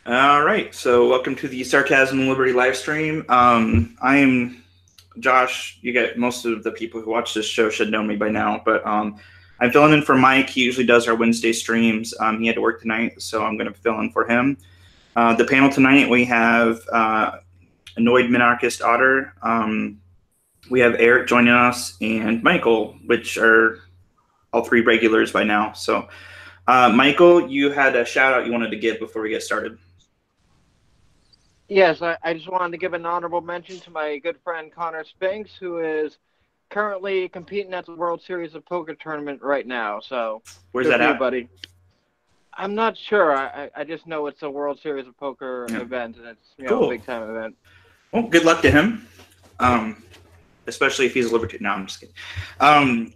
All right, so welcome to the Sarcasm and Liberty live stream. I am Josh. You get most of the people who watch this show should know me by now, but I'm filling in for Mike. He usually does our Wednesday streams. He had to work tonight, so I'm going to fill in for him. The panel tonight, we have Annoyed Minarchist Otter. We have Eric joining us and Michael, which are all three regulars by now. So, Michael, you had a shout out you wanted to give before we get started. Yes, I just wanted to give an honorable mention to my good friend Connor Spinks, who is currently competing at the World Series of Poker tournament right now. So, Where's that at, buddy? I'm not sure. I just know it's a World Series of Poker event, and it's cool. A big time event. Well, good luck to him. Especially if he's a libertarian. No, I'm just kidding.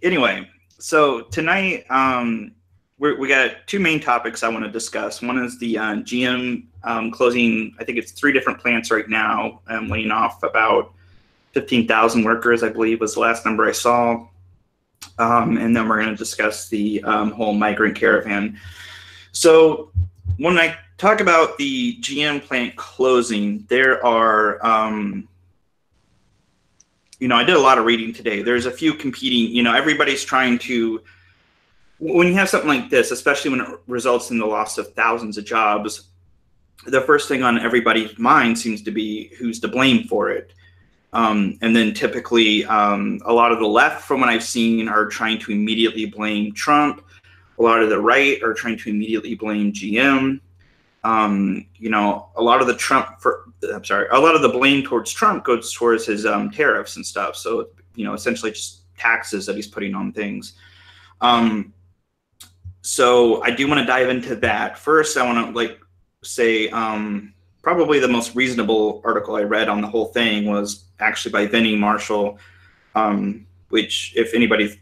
Anyway, so tonight we got two main topics I want to discuss. One is the GM closing. I think it's 3 different plants right now, laying off about 15,000 workers, I believe was the last number I saw. And then we're going to discuss the whole Migrant Caravan. So when I talk about the GM plant closing, there are, I did a lot of reading today. There's a few competing, everybody's trying to, when you have something like this, especially when it results in the loss of thousands of jobs, the first thing on everybody's mind seems to be who's to blame for it. And then typically a lot of the left, from what I've seen, are trying to immediately blame Trump. A lot of the right are trying to immediately blame GM. A lot of the blame towards Trump goes towards his tariffs and stuff. So, essentially just taxes that he's putting on things. So I do want to dive into that. First, I want to say probably the most reasonable article I read on the whole thing was actually by Vinnie Marshall, which if anybody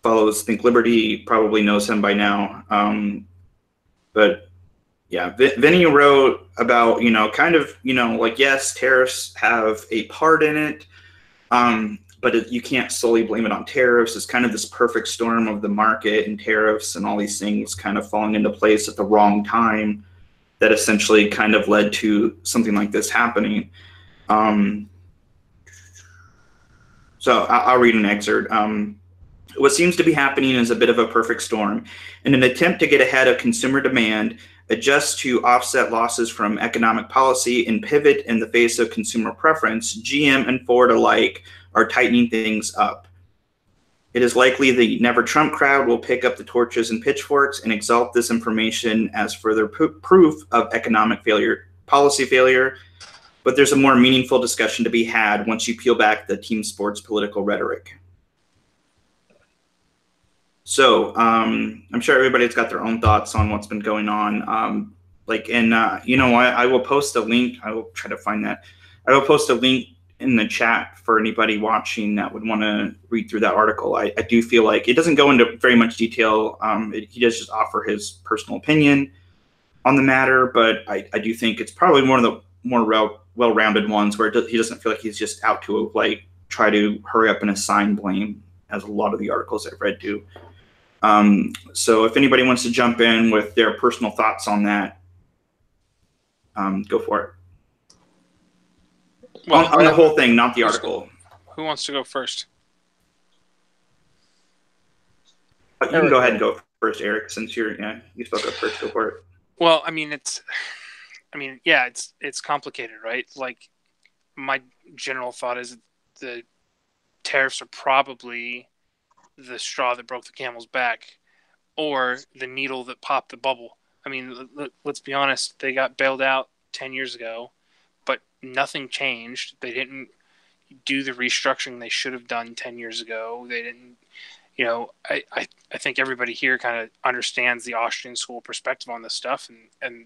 follows Think Liberty probably knows him by now. But yeah, Vinny wrote about, yes, tariffs have a part in it, but you can't solely blame it on tariffs. It's kind of this perfect storm of the market and tariffs and all these things kind of falling into place at the wrong time that essentially kind of led to something like this happening. So I'll read an excerpt. What seems to be happening is a bit of a perfect storm. In an attempt to get ahead of consumer demand, adjust to offset losses from economic policy, and pivot in the face of consumer preference, GM and Ford alike are tightening things up. It is likely the Never Trump crowd will pick up the torches and pitchforks and exalt this information as further proof of economic failure, policy failure. But there's a more meaningful discussion to be had once you peel back the team sports political rhetoric. So I'm sure everybody's got their own thoughts on what's been going on. I will post a link. I will try to find that. I will post a link in the chat for anybody watching that would want to read through that article. I do feel like it doesn't go into very much detail. He does just offer his personal opinion on the matter, but I do think it's probably one of the more well-rounded ones where he doesn't feel like he's just out to try to hurry up and assign blame, as a lot of the articles I've read do. So if anybody wants to jump in with their personal thoughts on that, go for it. Well, on the whole thing, not the article. Who wants to go first? You can go ahead and go first, Eric, since you spoke up first. Go for it. Well, it's complicated, right? Like, my general thought is the tariffs are probably the straw that broke the camel's back, or the needle that popped the bubble. I mean, let's be honest, they got bailed out 10 years ago, but nothing changed. They didn't do the restructuring they should have done 10 years ago. They didn't, I think everybody here kind of understands the Austrian school perspective on this stuff, and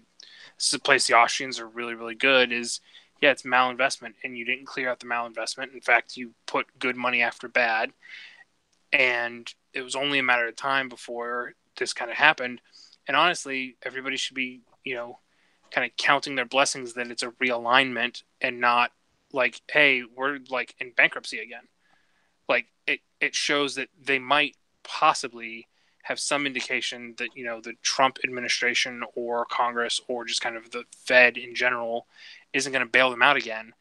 this is a place the Austrians are really, really good is, yeah, it's malinvestment, and you didn't clear out the malinvestment. In fact, you put good money after bad. And it was only a matter of time before this kind of happened. And honestly, everybody should be, kind of counting their blessings that it's a realignment and not like, hey, we're like in bankruptcy again. Like it shows that they might possibly have some indication that, you know, the Trump administration or Congress or just kind of the Fed in general isn't going to bail them out again,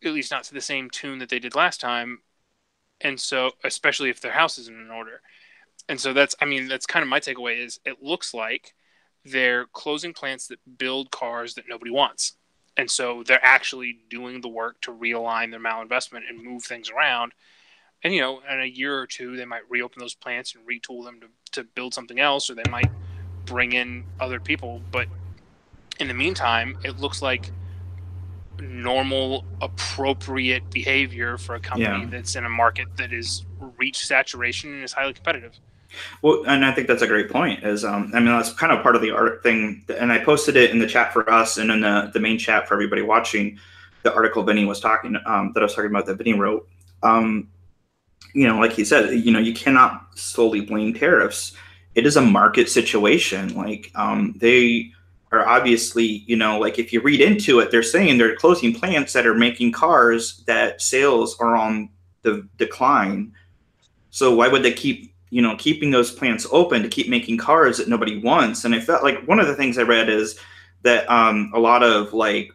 at least not to the same tune that they did last time. And so, especially if their house isn't in order. And so that's kind of my takeaway is it looks like they're closing plants that build cars that nobody wants. And so they're actually doing the work to realign their malinvestment and move things around. And, you know, in a year or two, they might reopen those plants and retool them to build something else, or they might bring in other people. But in the meantime, it looks like normal, appropriate behavior for a company that's in a market that is reached saturation and is highly competitive. Well, and I think that's a great point. Is that's kind of part of the art thing, and I posted it in the chat for us and in the main chat for everybody watching. The article Vinny was talking that I was talking about that Vinny wrote. You know, like he said, you know, you cannot solely blame tariffs. It is a market situation. Like they are obviously, you know, like if you read into it, they're saying they're closing plants that are making cars that sales are on the decline. So why would they keeping those plants open to keep making cars that nobody wants? And I felt like one of the things I read is that a lot of like,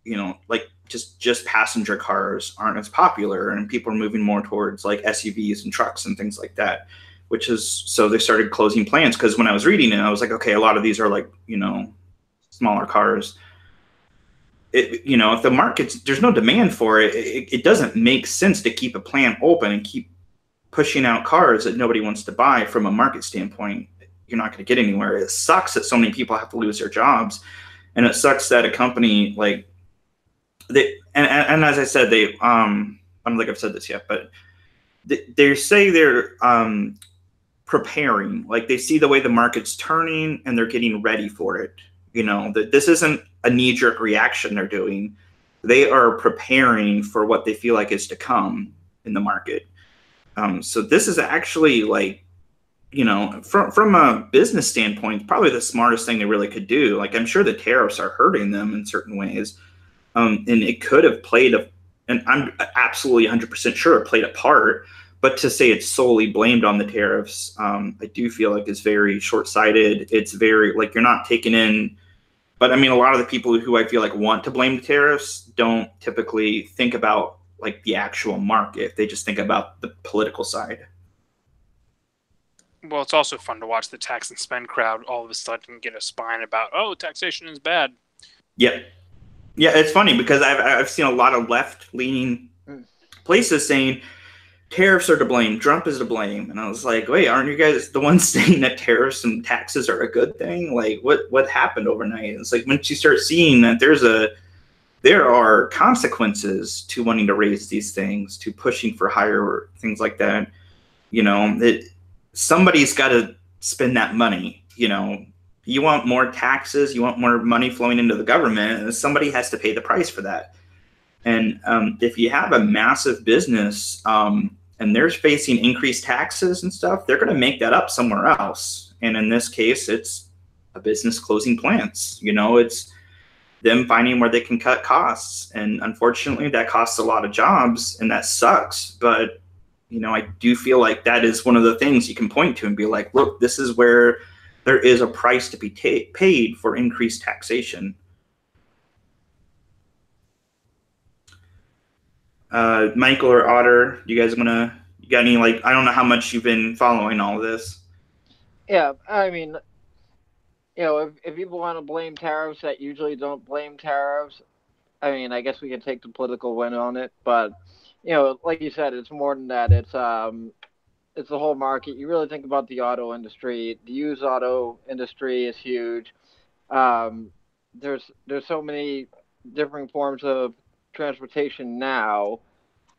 you know, like just passenger cars aren't as popular, and people are moving more towards like SUVs and trucks and things like that, which is, so they started closing plants. Because when I was reading it, I was like, okay, a lot of these are like, you know, smaller cars. You know, if the market's, there's no demand for it, it doesn't make sense to keep a plant open and keep pushing out cars that nobody wants to buy. From a market standpoint, you're not going to get anywhere. It sucks that so many people have to lose their jobs, and it sucks that a company like and as I said, they I don't think I've said this yet, but they say they're preparing, like they see the way the market's turning and they're getting ready for it. You know, that this isn't a knee-jerk reaction they're doing. They are preparing for what they feel like is to come in the market. So this is actually, like, you know, from a business standpoint, probably the smartest thing they really could do. Like, I'm sure the tariffs are hurting them in certain ways. And it could have played and I'm absolutely 100% sure it played a part, but to say it's solely blamed on the tariffs, I do feel like is very short-sighted. It's very, like, you're not taking in, but I mean, a lot of the people who I feel like want to blame the tariffs don't typically think about like the actual market. They just think about the political side. Well, it's also fun to watch the tax and spend crowd all of a sudden get a spine about, oh, taxation is bad. Yeah. Yeah, it's funny because I've seen a lot of left-leaning places saying tariffs are to blame, Trump is to blame, and I was like, wait, aren't you guys the ones saying that tariffs and taxes are a good thing? Like, what happened overnight? It's like once you start seeing that there are consequences to wanting to raise these things, to pushing for higher things like that. You know, somebody's got to spend that money, you know. You want more taxes, you want more money flowing into the government, and somebody has to pay the price for that. And if you have a massive business and they're facing increased taxes and stuff, they're going to make that up somewhere else. And in this case, it's a business closing plants. You know, it's them finding where they can cut costs. And unfortunately, that costs a lot of jobs, and that sucks. But, you know, I do feel like that is one of the things you can point to and be like, look, this is where there is a price to be paid for increased taxation. Michael or Otter, you guys you got any, like, I don't know how much you've been following all of this. Yeah, I mean, you know, if people want to blame tariffs that usually don't blame tariffs, I mean, I guess we can take the political win on it, but, you know, like you said, it's more than that. It's the whole market. You really think about the auto industry. The used auto industry is huge. There's so many different forms of transportation now,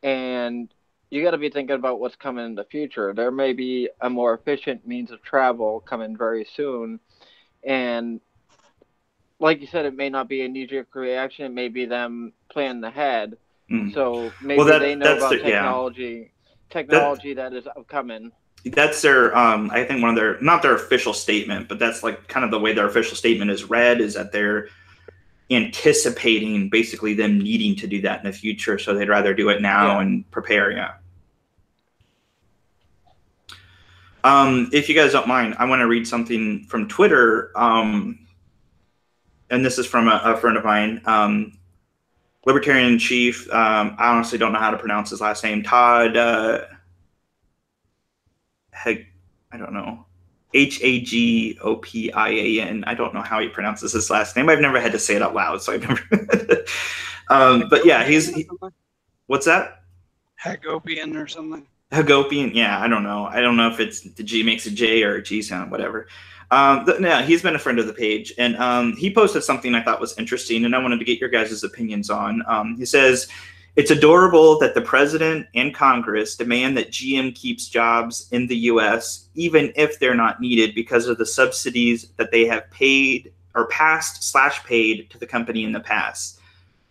and you got to be thinking about what's coming in the future. There may be a more efficient means of travel coming very soon, and like you said, it may not be a knee-jerk reaction. It may be them planning ahead. So maybe they know about technology that is upcoming. That's their I think one of their, not their official statement, but that's like kind of the way their official statement is read, is that they're anticipating basically them needing to do that in the future, so they'd rather do it now and prepare. If you guys don't mind, I want to read something from Twitter. And this is from a friend of mine, Libertarian in Chief. I honestly don't know how to pronounce his last name. Todd, I don't know. Hagopian. I don't know how he pronounces his last name. I've never had to say it out loud, so I've never. But yeah, what's that? Hagopian or something. Hagopian, yeah, I don't know. I don't know if it's the G makes a J or a G sound, whatever. Yeah, he's been a friend of the page, and he posted something I thought was interesting, and I wanted to get your guys' opinions on. He says, it's adorable that the president and Congress demand that GM keeps jobs in the U.S., even if they're not needed because of the subsidies that they have paid or passed/paid to the company in the past.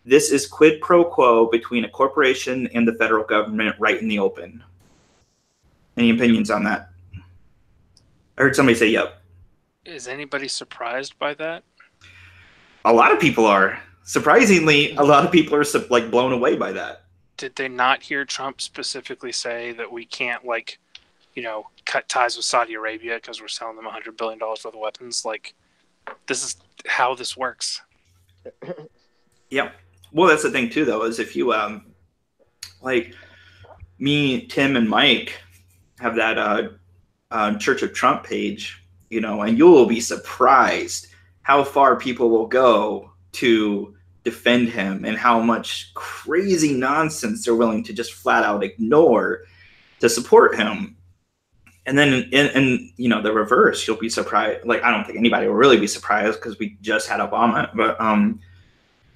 This is quid pro quo between a corporation and the federal government right in the open. Any opinions on that? I heard somebody say, yep. Is anybody surprised by that? A lot of people are. Surprisingly, a lot of people are like blown away by that. Did they not hear Trump specifically say that we can't, like, you know, cut ties with Saudi Arabia because we're selling them $100 billion worth of weapons? Like, this is how this works. Yep. Well, that's the thing too, though, is if you like me, Tim, and Mike have that Church of Trump page, you know, and you will be surprised how far people will go to defend him and how much crazy nonsense they're willing to just flat out ignore to support him. And then in you know, the reverse, you'll be surprised. Like, I don't think anybody will really be surprised because we just had Obama, but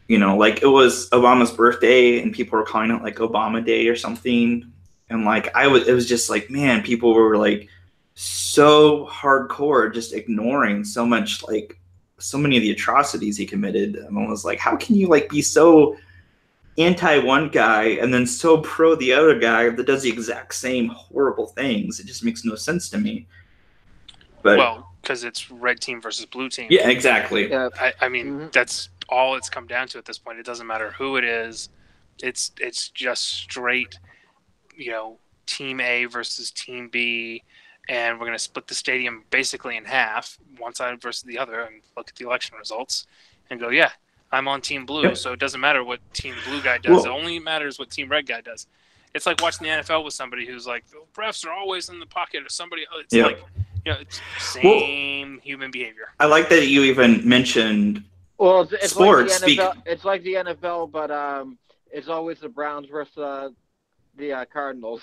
you know, like, it was Obama's birthday and people were calling it like Obama Day or something. And like, it was just like, man, people were like so hardcore, just ignoring so much, like so many of the atrocities he committed. And I was like, how can you like be so anti one guy and then so pro the other guy that does the exact same horrible things? It just makes no sense to me. But well, because it's red team versus blue team. Yeah, exactly. Yeah. I mean, that's all it's come down to at this point. It doesn't matter who it is. It's just straight, you know, team A versus team B, and we're going to split the stadium basically in half, one side versus the other, and look at the election results and go, yeah, I'm on team blue, Yep. so it doesn't matter what team blue guy does. Well, It only matters what team red guy does. It's like watching the NFL with somebody who's like, the refs are always in the pocket of somebody. It's Yep. like, you know, it's same human behavior. I like that you even mentioned Well, it's sports. like the NFL. It's like the NFL, but it's always the Browns versus the Cardinals.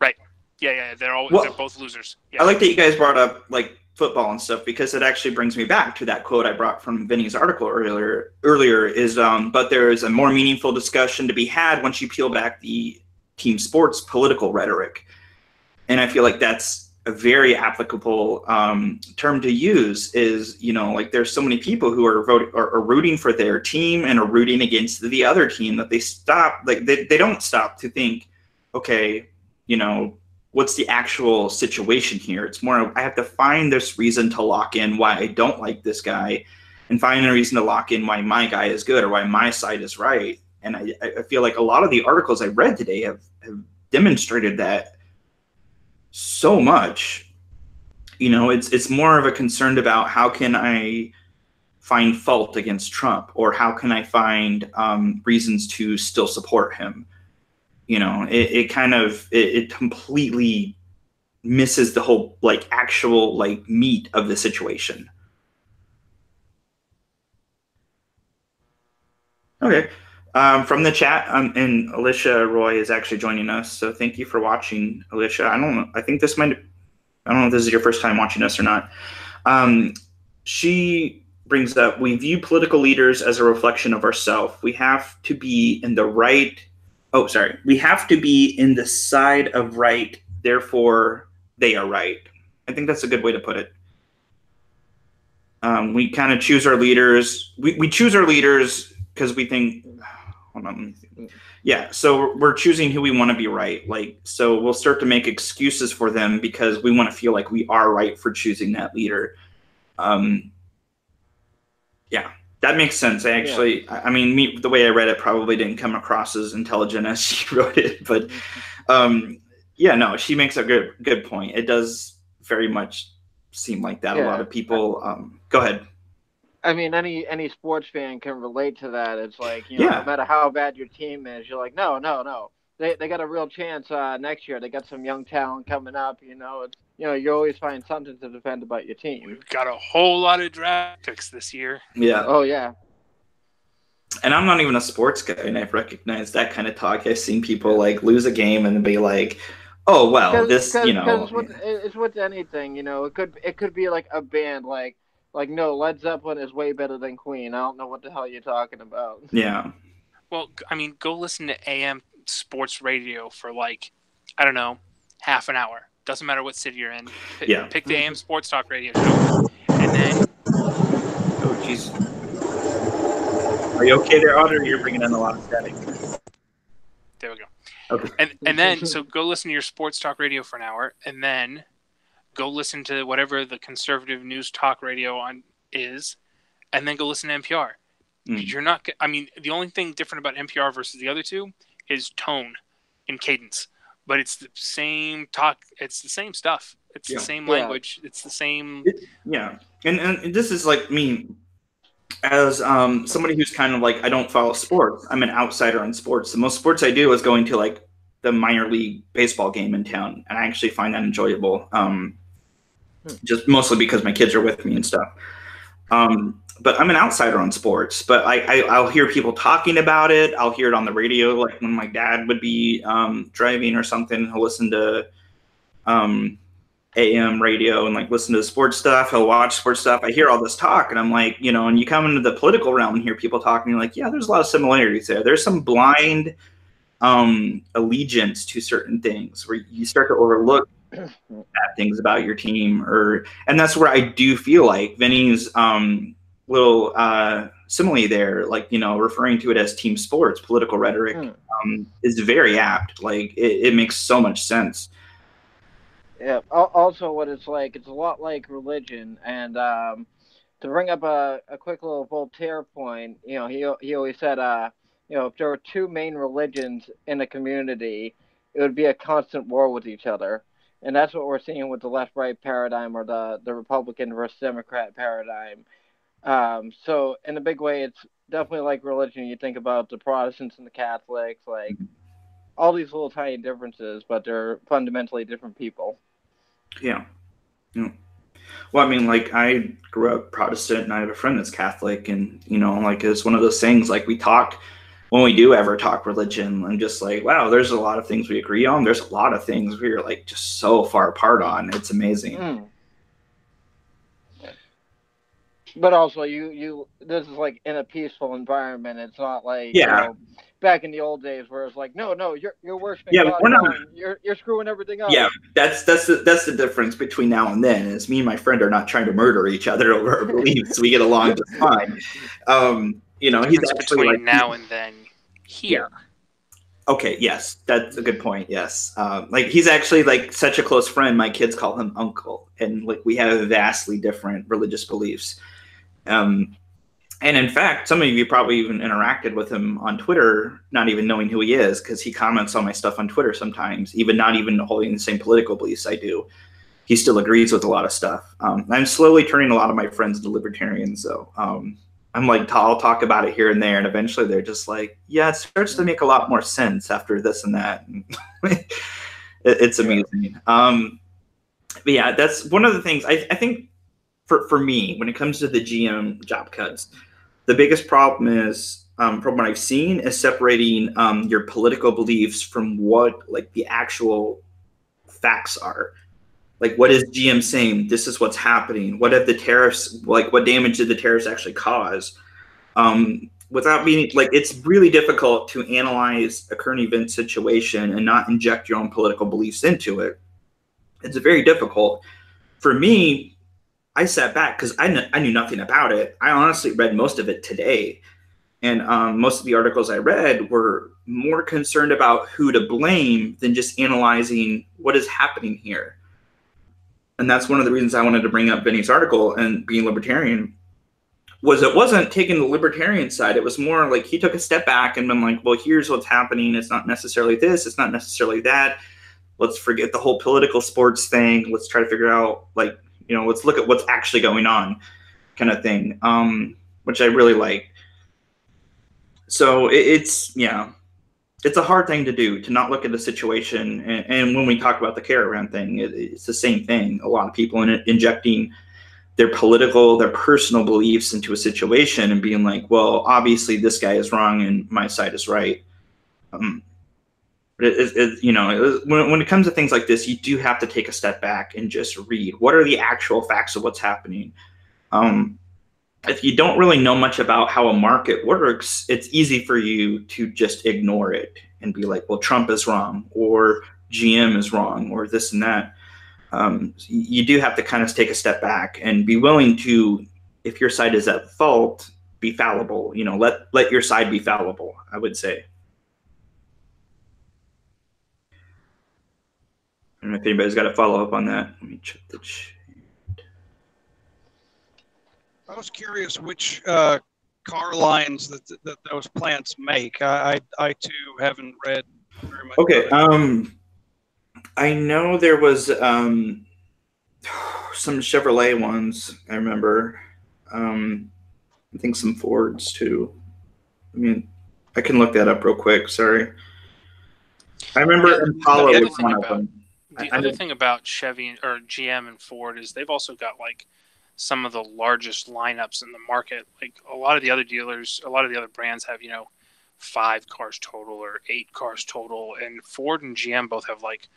Right. Yeah. They're both losers. Yeah. I like that you guys brought up like football and stuff, because it actually brings me back to that quote I brought from Vinny's article earlier is but there is a more meaningful discussion to be had once you peel back the team sports political rhetoric. And I feel like that's a very applicable term to use. Is, you know, like, there's so many people who are rooting for their team and are rooting against the other team that they don't stop to think, okay, you know, what's the actual situation here? It's more, I have to find this reason to lock in why I don't like this guy, and find a reason to lock in why my guy is good or why my side is right. And I feel like a lot of the articles I read today have demonstrated that so much. You know, it's more of a concern about how can I find fault against Trump, or how can I find reasons to still support him. You know, it completely misses the whole like actual like meat of the situation. Okay. From the chat, and Alicia Roy is actually joining us, so thank you for watching, Alicia. I don't know if this is your first time watching us or not. She brings up, we view political leaders as a reflection of ourselves. We have to be in the side of right, therefore they are right. I think that's a good way to put it. We kind of choose our leaders. We choose our leaders because we think, hold on, let me think. Yeah, so we're choosing who we want to be right. Like, so we'll start to make excuses for them because we want to feel like we are right for choosing that leader. Yeah, that makes sense. I mean, the way I read it probably didn't come across as intelligent as she wrote it, but yeah, no, she makes a good point. It does very much seem like that. A Yeah. lot of people. Go ahead. I mean, any sports fan can relate to that. It's like, Yeah. no matter how bad your team is, you're like, no. They got a real chance next year. They got some young talent coming up. It's you always find something to defend about your team. We've got a whole lot of draft picks this year. Yeah. Oh yeah. And I'm not even a sports guy, and I've recognized that kind of talk. I've seen people like lose a game and be like, "Oh well, this." It's with anything. It could be like a band like no, Led Zeppelin is way better than Queen. I don't know what the hell you're talking about. Yeah. Well, I mean, go listen to AM sports radio for like, I don't know, half an hour. Doesn't matter what city you're in. Pick the AM sports talk radio show, and then. Oh jeez. Are you okay there, Otter? You're bringing in a lot of static. There we go. Okay. And then so go listen to your sports talk radio for an hour, and then go listen to whatever the conservative news talk radio on is, and then go listen to NPR. You're not. I mean, the only thing different about NPR versus the other two is tone and cadence, but it's the same talk. It's the same stuff. It's the same language. It's the same. And this is like me. As somebody who's kind of like, I don't follow sports. I'm an outsider on sports. The most sports I do is going to like the minor league baseball game in town, and I actually find that enjoyable. Just mostly because my kids are with me and stuff. But I'm an outsider on sports. But I'll hear people talking about it. I'll hear it on the radio, like when my dad would be driving or something. He'll listen to AM radio and like listen to sports stuff. He'll watch sports stuff. I hear all this talk, and I'm like, and you come into the political realm and hear people talking, you're like, yeah, there's a lot of similarities there. There's some blind allegiance to certain things where you start to overlook bad things about your team, and that's where I do feel like Vinny's little simile there, like, referring to it as team sports, political rhetoric, is very apt. Like it makes so much sense. Yeah. Also, what it's like, it's a lot like religion. And to bring up a quick little Voltaire point, he always said, if there were two main religions in a community, it would be a constant war with each other. And that's what we're seeing with the left-right paradigm, or the Republican versus Democrat paradigm. So in a big way, it's definitely like religion. You think about the Protestants and the Catholics, like all these little tiny differences, but they're fundamentally different people. Yeah. Well, I mean, like, I grew up Protestant, and I have a friend that's Catholic, and, like, it's one of those things, like, we talk, when we do ever talk religion, I'm just like, wow, there's a lot of things we agree on. There's a lot of things we're, like, just so far apart on. It's amazing. But also, this is, like, in a peaceful environment. It's not like, back in the old days where it's like, no, you're worshiping God. We're not, you're screwing everything up. Yeah, that's the difference between now and then. Is me and my friend are not trying to murder each other over our beliefs. We get along just fine. He's actually between like, now and then here. Okay, yes, that's a good point. Yes, like he's actually like such a close friend. My kids call him uncle, and like we have vastly different religious beliefs. And in fact, some of you probably even interacted with him on Twitter, not even knowing who he is, because he comments on my stuff on Twitter sometimes, even not even holding the same political beliefs I do. He still agrees with a lot of stuff. I'm slowly turning a lot of my friends into libertarians, though. I'm like, I'll talk about it here and there, and eventually they're just like, yeah, it starts to make a lot more sense after this and that. It's amazing. But yeah, that's one of the things I think for me, when it comes to the GM job cuts, the biggest problem is, from what I've seen, is separating your political beliefs from what like the actual facts are. Like, what is GM saying? This is what's happening. What have the tariffs, like, what damage did the tariffs actually cause? Without being, like, it's really difficult to analyze a current event situation and not inject your own political beliefs into it. It's very difficult. For me, I sat back because I knew nothing about it. I honestly read most of it today. And most of the articles I read were more concerned about who to blame than just analyzing what is happening here. And that's one of the reasons I wanted to bring up Vinny's article and being libertarian, was it wasn't taking the libertarian side. It was more like he took a step back and been like, well, here's what's happening. It's not necessarily this. It's not necessarily that. let's forget the whole political sports thing. Let's try to figure out, like, let's look at what's actually going on, kind of thing, which I really like. So it's a hard thing to do, to not look at the situation. And when we talk about the caravan thing, it's the same thing. A lot of people injecting their personal beliefs into a situation and being like, well, obviously this guy is wrong and my side is right. When it comes to things like this, you do have to take a step back and just read. What are the actual facts of what's happening? If you don't really know much about how a market works, it's easy for you to just ignore it and be like, well, Trump is wrong, or GM is wrong, or this and that. You do have to kind of take a step back and be willing to, if your side is at fault, be fallible. Let your side be fallible, I would say. I don't know if anybody's got a follow up on that. Let me check the chat. I was curious which car lines that those plants make. I too haven't read very much. Okay. I know there was some Chevrolet ones. I remember. I think some Fords too. I mean, I can look that up real quick. Sorry. I remember Impala was one of them. The other thing about Chevy or GM and Ford is they've also got like some of the largest lineups in the market. Like a lot of the other dealers, a lot of the other brands have, 5 cars total or 8 cars total. And Ford and GM both have like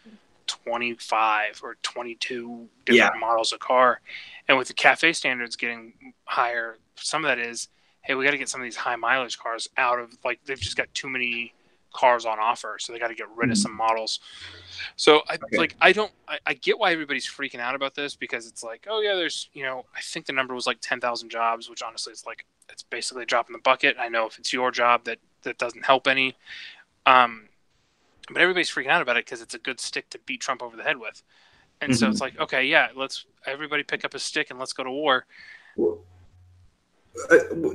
25 or 22 different models of car. And with the CAFE standards getting higher, some of that is, hey, we got to get some of these high mileage cars out of, like, they've just got too many cars on offer. So they got to get rid of some models. So I get why everybody's freaking out about this, because it's like, oh yeah, there's, I think the number was like 10,000 jobs, which honestly is like, it's basically a drop in the bucket. I know if it's your job that doesn't help any. But everybody's freaking out about it because it's a good stick to beat Trump over the head with. And so it's like, okay, yeah, let's everybody pick up a stick and let's go to war.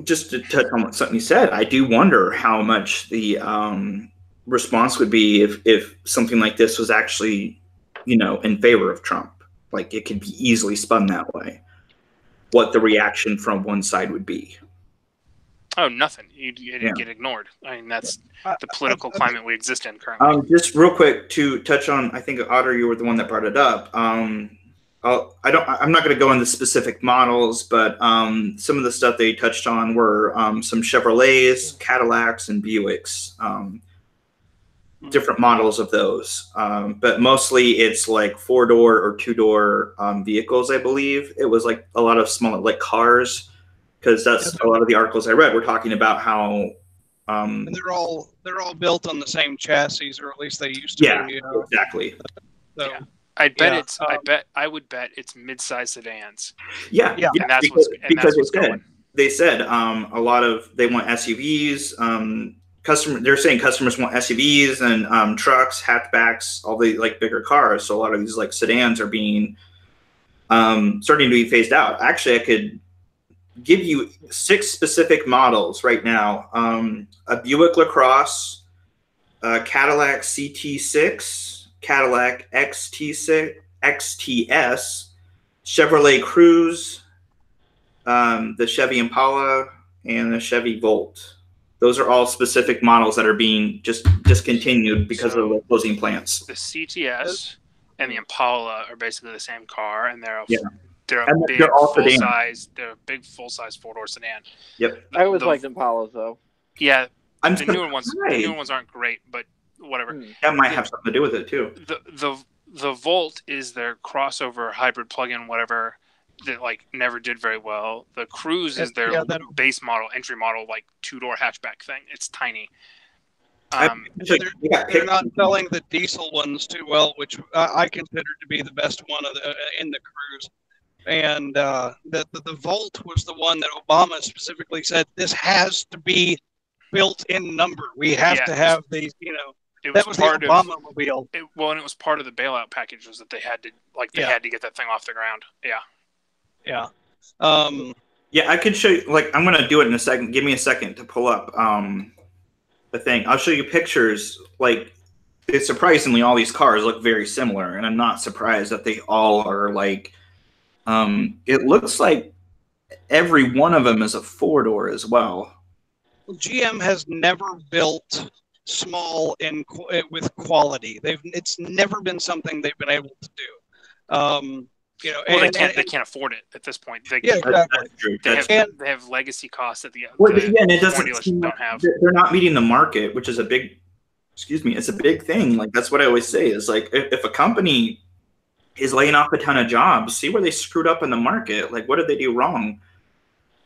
Just to touch on something you said, I do wonder how much the response would be if something like this was actually, in favor of Trump. Like, it could be easily spun that way. What the reaction from one side would be. Oh, nothing. You'd get ignored. I mean, that's the political climate we exist in currently. Just real quick to touch on, I think, Otter, you were the one that brought it up. I'm not going to go into specific models, but some of the stuff they touched on were some Chevrolets, Cadillacs, and Buicks. Different models of those, but mostly it's like 4-door or 2-door vehicles. I believe it was like a lot of small, like cars, because that's a lot of the articles I read were talking about how and they're all built on the same chassis, or at least they used to. Yeah, be, exactly. So, yeah. I would bet it's mid-size sedans. Yeah, and that's because what's going. They said a lot of they want SUVs. They're saying customers want SUVs and trucks, hatchbacks, all the like bigger cars. So a lot of these like sedans are being starting to be phased out. Actually, I could give you 6 specific models right now: a Buick LaCrosse, a Cadillac CT6, Cadillac XT6, XTS, Chevrolet Cruze, the Chevy Impala, and the Chevy Volt. Those are all specific models that are being just discontinued because of the closing plants. The CTS and the Impala are basically the same car, and they're a big full-size 4-door sedan. Yep. I always liked Impalas, though. Yeah, the newer ones aren't great, but whatever. That might have something to do with it too. The Volt is their crossover hybrid plug-in, whatever, that like never did very well. The Cruze is their base model, entry model, like 2-door hatchback thing. It's tiny. They're not selling the diesel ones too well, which I consider to be the best one in the Cruze. And the Volt was the one that Obama specifically said, this has to be built in number. We have to have these, that was part the Obama-mobile. And it was part of the bailout package was that they had to had to get that thing off the ground. Yeah. Yeah. I could show you, like, I'm going to do it in a second. Give me a second to pull up the thing. I'll show you pictures. Like, surprisingly, all these cars look very similar, and I'm not surprised that they all are like. It looks like every one of them is a 4-door as well. Well, GM has never built small and with quality. It's never been something they've been able to do. You know, well, they can't afford it at this point. Yeah, exactly. They have legacy costs that the again, it doesn't dealerships don't have. They're not meeting the market, which is a big, it's a big thing. Like that's what I always say is like if a company is laying off a ton of jobs, see where they screwed up in the market. Like what did they do wrong?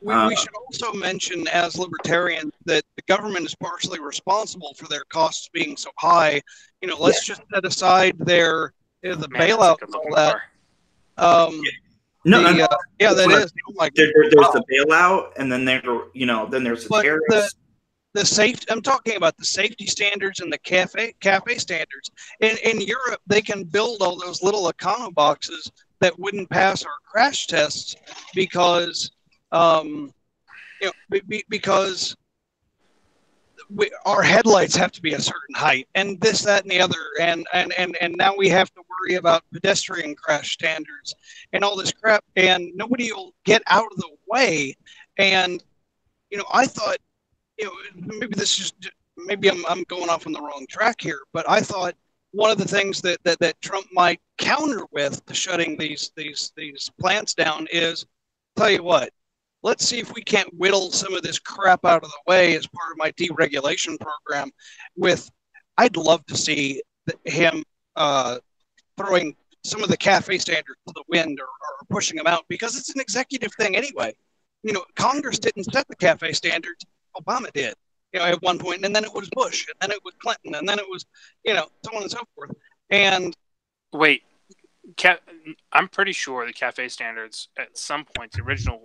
We should also mention, as libertarians, that the government is partially responsible for their costs being so high. You know, let's just set aside the bailout and all that. That is. Oh my there's the bailout, and then there's the tariffs. The safety. I'm talking about the safety standards and the cafe standards. In Europe, they can build all those little econo boxes that wouldn't pass our crash tests because. Because our headlights have to be a certain height, and this, that, and the other, and now we have to worry about pedestrian crash standards and all this crap, and nobody will get out of the way. And I thought, maybe I'm going off on the wrong track here, but I thought one of the things that Trump might counter with to shutting these plants down is, tell you what. Let's see if we can't whittle some of this crap out of the way as part of my deregulation program. I'd love to see him throwing some of the cafe standards to the wind or pushing them out because it's an executive thing anyway. Congress didn't set the cafe standards. Obama did, at one point, and then it was Bush, and then it was Clinton, and then it was, so on and so forth. And wait. I'm pretty sure the cafe standards at some point the original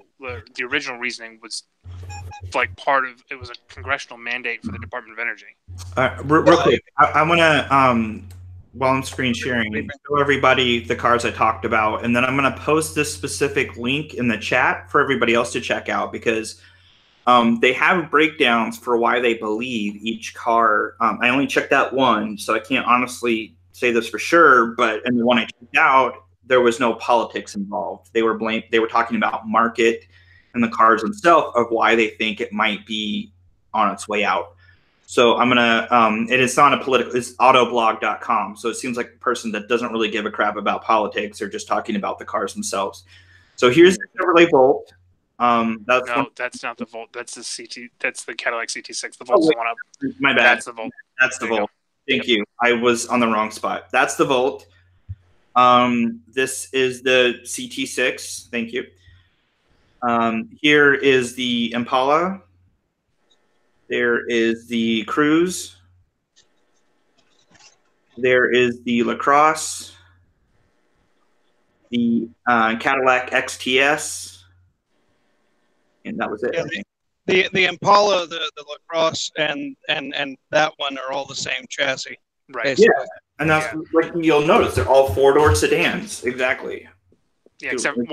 reasoning was like it was a congressional mandate for the Department of Energy. Real quick, I want to while I'm screen sharing show everybody the cars I talked about, and then I'm going to post this specific link in the chat for everybody else to check out because they have breakdowns for why they believe each car. I only checked that one, so I can't honestly say this for sure, but in the one I checked out, there was no politics involved. They were talking about market and the cars themselves of why they think it might be on its way out. So I'm gonna, it's not a political, it's autoblog.com. So it seems like a person that doesn't really give a crap about politics or just talking about the cars themselves. So here's the Chevrolet Volt. That's not the Volt. That's the CT. That's the Cadillac CT6. The Volt's the one up. My bad. That's the Volt. That's the Volt. Thank you. I was on the wrong spot. That's the Volt. This is the CT6. Thank you. Here is the Impala. There is the Cruze. There is the LaCrosse. The Cadillac XTS. And that was it. Yeah, the Impala, the LaCrosse, and that one are all the same chassis. Right. Basically. Yeah, and that's like you'll notice they're all 4-door sedans. Exactly. Yeah, except for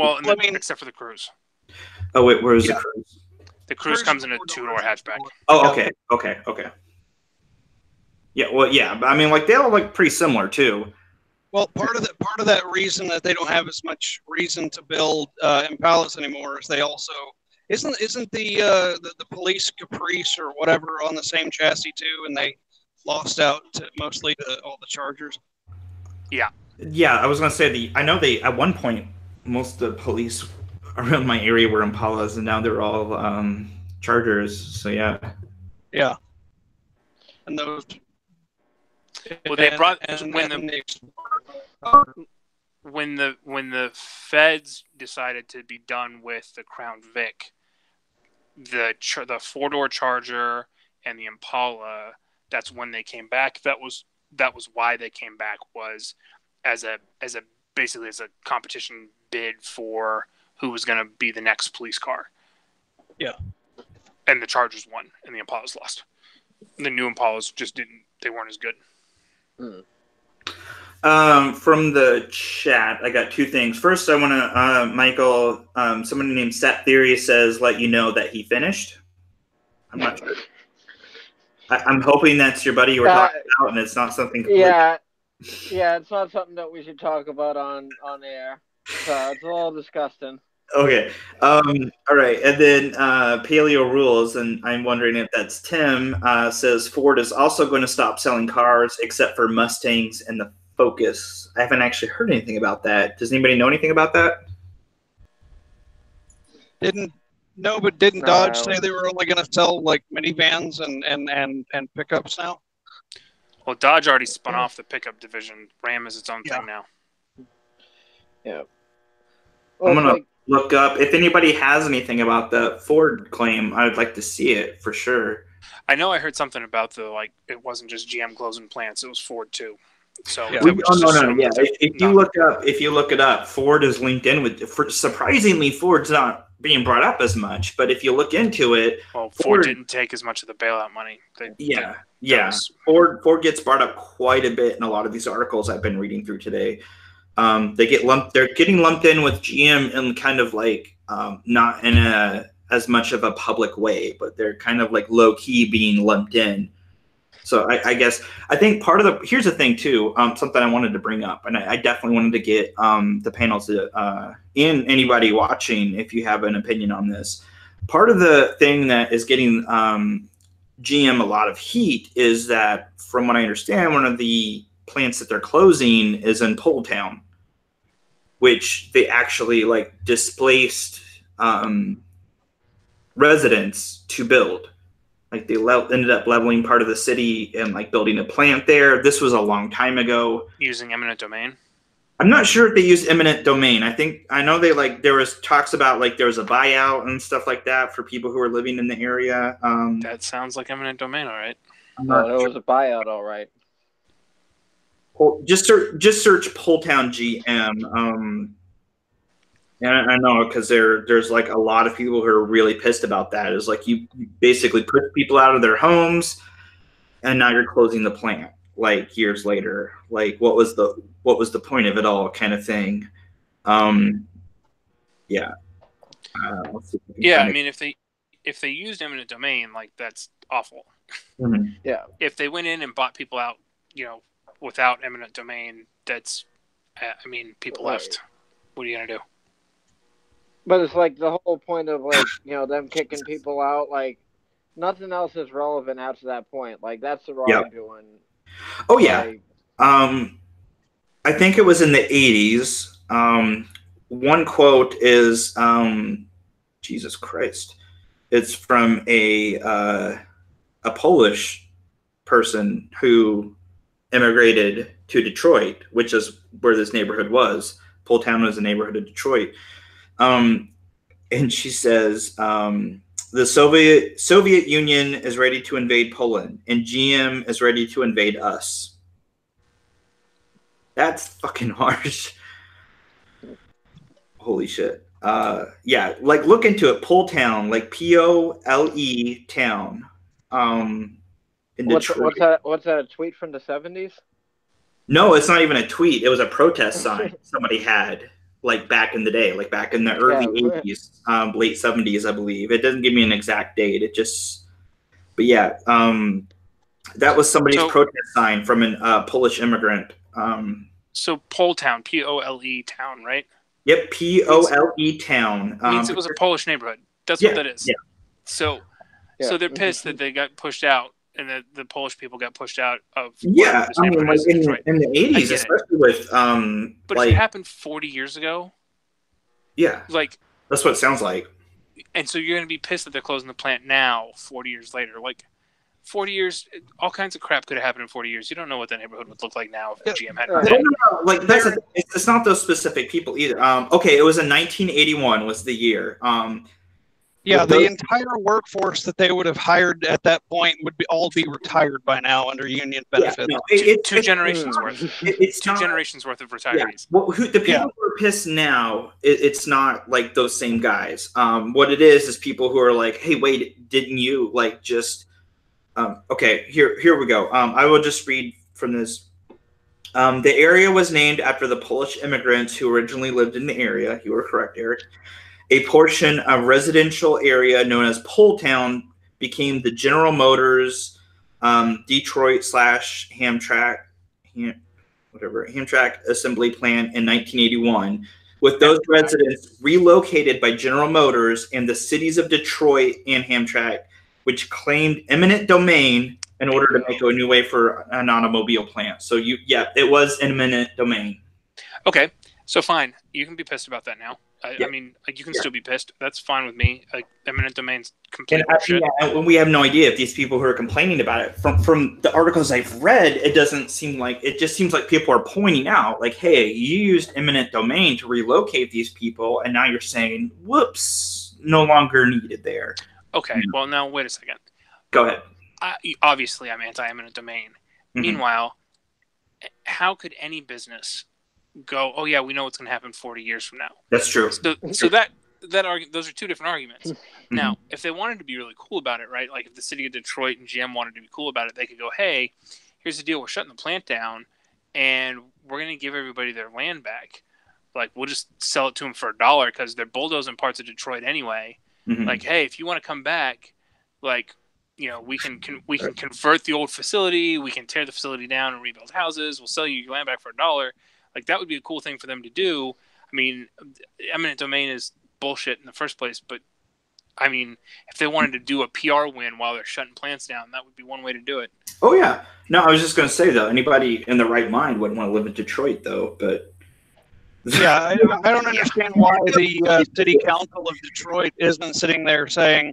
the Cruze. Oh wait, where's the Cruze? The Cruze comes in a 2-door hatchback. Oh, okay. Yeah, well, yeah, but I mean, like they all look pretty similar too. Well, part of that reason that they don't have as much reason to build Impalas anymore is they also. Isn't the police Caprice or whatever on the same chassis too, and they lost out mostly to all the Chargers? Yeah. Yeah, I was gonna say I know they at one point most of the police around my area were Impalas, and now they're all Chargers. So yeah. Yeah. And those. Well, they brought when the feds decided to be done with the Crown Vic, the 4-door Charger and the Impala, that's when they came back. That was why they came back, was as a competition bid for who was going to be the next police car. Yeah. And the Chargers won and the Impalas lost. The new Impalas they weren't as good. From the chat, I got two things. First, I want to, Michael, somebody named Sat Theory says, let you know that he finished. I'm not sure. I'm hoping that's your buddy you were talking about, and it's not something. Yeah, it's not something that we should talk about on air. So it's a little disgusting. Okay. All right. And then Paleo Rules, and I'm wondering if that's Tim, says Ford is also going to stop selling cars except for Mustangs and the Focus. I haven't actually heard anything about that. Does anybody know anything about that? Didn't Dodge say they were only going to sell like minivans and pickups now? Well, Dodge already spun off the pickup division. Ram is its own thing now. Yeah. Well, I'm going to look up. If anybody has anything about the Ford claim, I would like to see it for sure. I know I heard something about it wasn't just GM closing plants, it was Ford too. So no. Yeah. If you look it up, Ford is linked in with. Surprisingly, Ford's not being brought up as much. But if you look into it, Ford didn't take as much of the bailout money. Ford gets brought up quite a bit in a lot of these articles I've been reading through today. They're getting lumped in with GM in kind of like not in as much of a public way, but they're kind of like low key being lumped in. So I think here's the thing too, something I wanted to bring up, and I definitely wanted to get the panel to and anybody watching, if you have an opinion on this. Part of the thing that is getting GM a lot of heat is that, from what I understand, one of the plants that they're closing is in Poletown, which they actually displaced residents to build. Like they ended up leveling part of the city and building a plant there. This was a long time ago. Using eminent domain? I'm not sure if they used eminent domain. I know they there was talks about there was a buyout and stuff like that for people who are living in the area. That sounds like eminent domain, all right. It was a buyout, all right. Just search Poletown GM. And I know because there's a lot of people who are really pissed about that. Is you basically put people out of their homes, and now you're closing the plant years later. What was the point of it all, kind of thing. Yeah. I mean, if they used eminent domain, that's awful. Mm-hmm. Yeah. If they went in and bought people out, without eminent domain, that's, people left. What are you gonna do? But it's the whole point of them kicking people out. Nothing else is relevant after that point. That's the wrongdoing. Oh yeah. I think it was in the 80s. One quote is, Jesus Christ. It's from a Polish person who immigrated to Detroit, which is where this neighborhood was. Poletown was a neighborhood of Detroit. And she says, the Soviet Union is ready to invade Poland, and GM is ready to invade us. That's fucking harsh. Holy shit. Look into it. Poletown, Pole town. In Detroit. What's that? A tweet from the 70s? No, it's not even a tweet. It was a protest sign somebody had. Back in the day, back in the early 80s, late 70s, I believe. It doesn't give me an exact date. That was somebody's protest sign from a Polish immigrant. So Poletown, Pole town, right? Yep, Pole town. Means it was a Polish neighborhood. That's what that is. Yeah. So they're pissed that they got pushed out, and that the Polish people got pushed out of. Yeah, in the 80s, especially with But if it happened 40 years ago. Yeah. That's what it sounds like. And so you're going to be pissed that they're closing the plant now, 40 years later. 40 years, all kinds of crap could have happened in 40 years. You don't know what that neighborhood would look like now if GM had. No. It's not those specific people either. Okay, it was in 1981 was the year. The entire workforce that they would have hired at that point would all be retired by now under union benefits. Two generations worth. It's two generations worth of retirees. Yeah. Well, the people who are pissed now, it's not those same guys. What it is people who are hey, wait, didn't you just? Okay, here we go. I will just read from this. The area was named after the Polish immigrants who originally lived in the area. You were correct, Eric. A portion of residential area known as Poletown became the General Motors Detroit slash Hamtramck assembly plant in 1981, with those residents relocated by General Motors and the cities of Detroit and Hamtramck, which claimed eminent domain in order to make a new way for an automobile plant. So it was eminent domain. Okay, so fine. You can be pissed about that now. I mean, you can still be pissed. That's fine with me. Eminent domain's complete bullshit. And we have no idea if these people who are complaining about it, from the articles I've read, it just seems like people are pointing out, like, hey, you used eminent domain to relocate these people, and now you're saying, whoops, no longer needed there. Okay, well, now wait a second. Go ahead. Obviously, I'm anti-eminent domain. Mm-hmm. Meanwhile, how could any business go, oh yeah, we know what's going to happen 40 years from now? That's true. So that those are two different arguments. Mm-hmm. Now, if they wanted to be really cool about it, right? Like if the city of Detroit and GM wanted to be cool about it, they could go, hey, here's the deal: we're shutting the plant down, and we're going to give everybody their land back. Like we'll just sell it to them for $1 because they're bulldozing parts of Detroit anyway. Mm-hmm. Like, hey, if you want to come back, like, you know, we can convert the old facility, we can tear the facility down and rebuild houses. We'll sell you your land back for $1. Like that would be a cool thing for them to do. I mean, eminent domain is bullshit in the first place, but I mean, if they wanted to do a PR win while they're shutting plants down, that would be one way to do it. Oh yeah, no, I was just going to say though, anybody in their right mind wouldn't want to live in Detroit though, but. Yeah, I don't understand why the city council of Detroit isn't sitting there saying,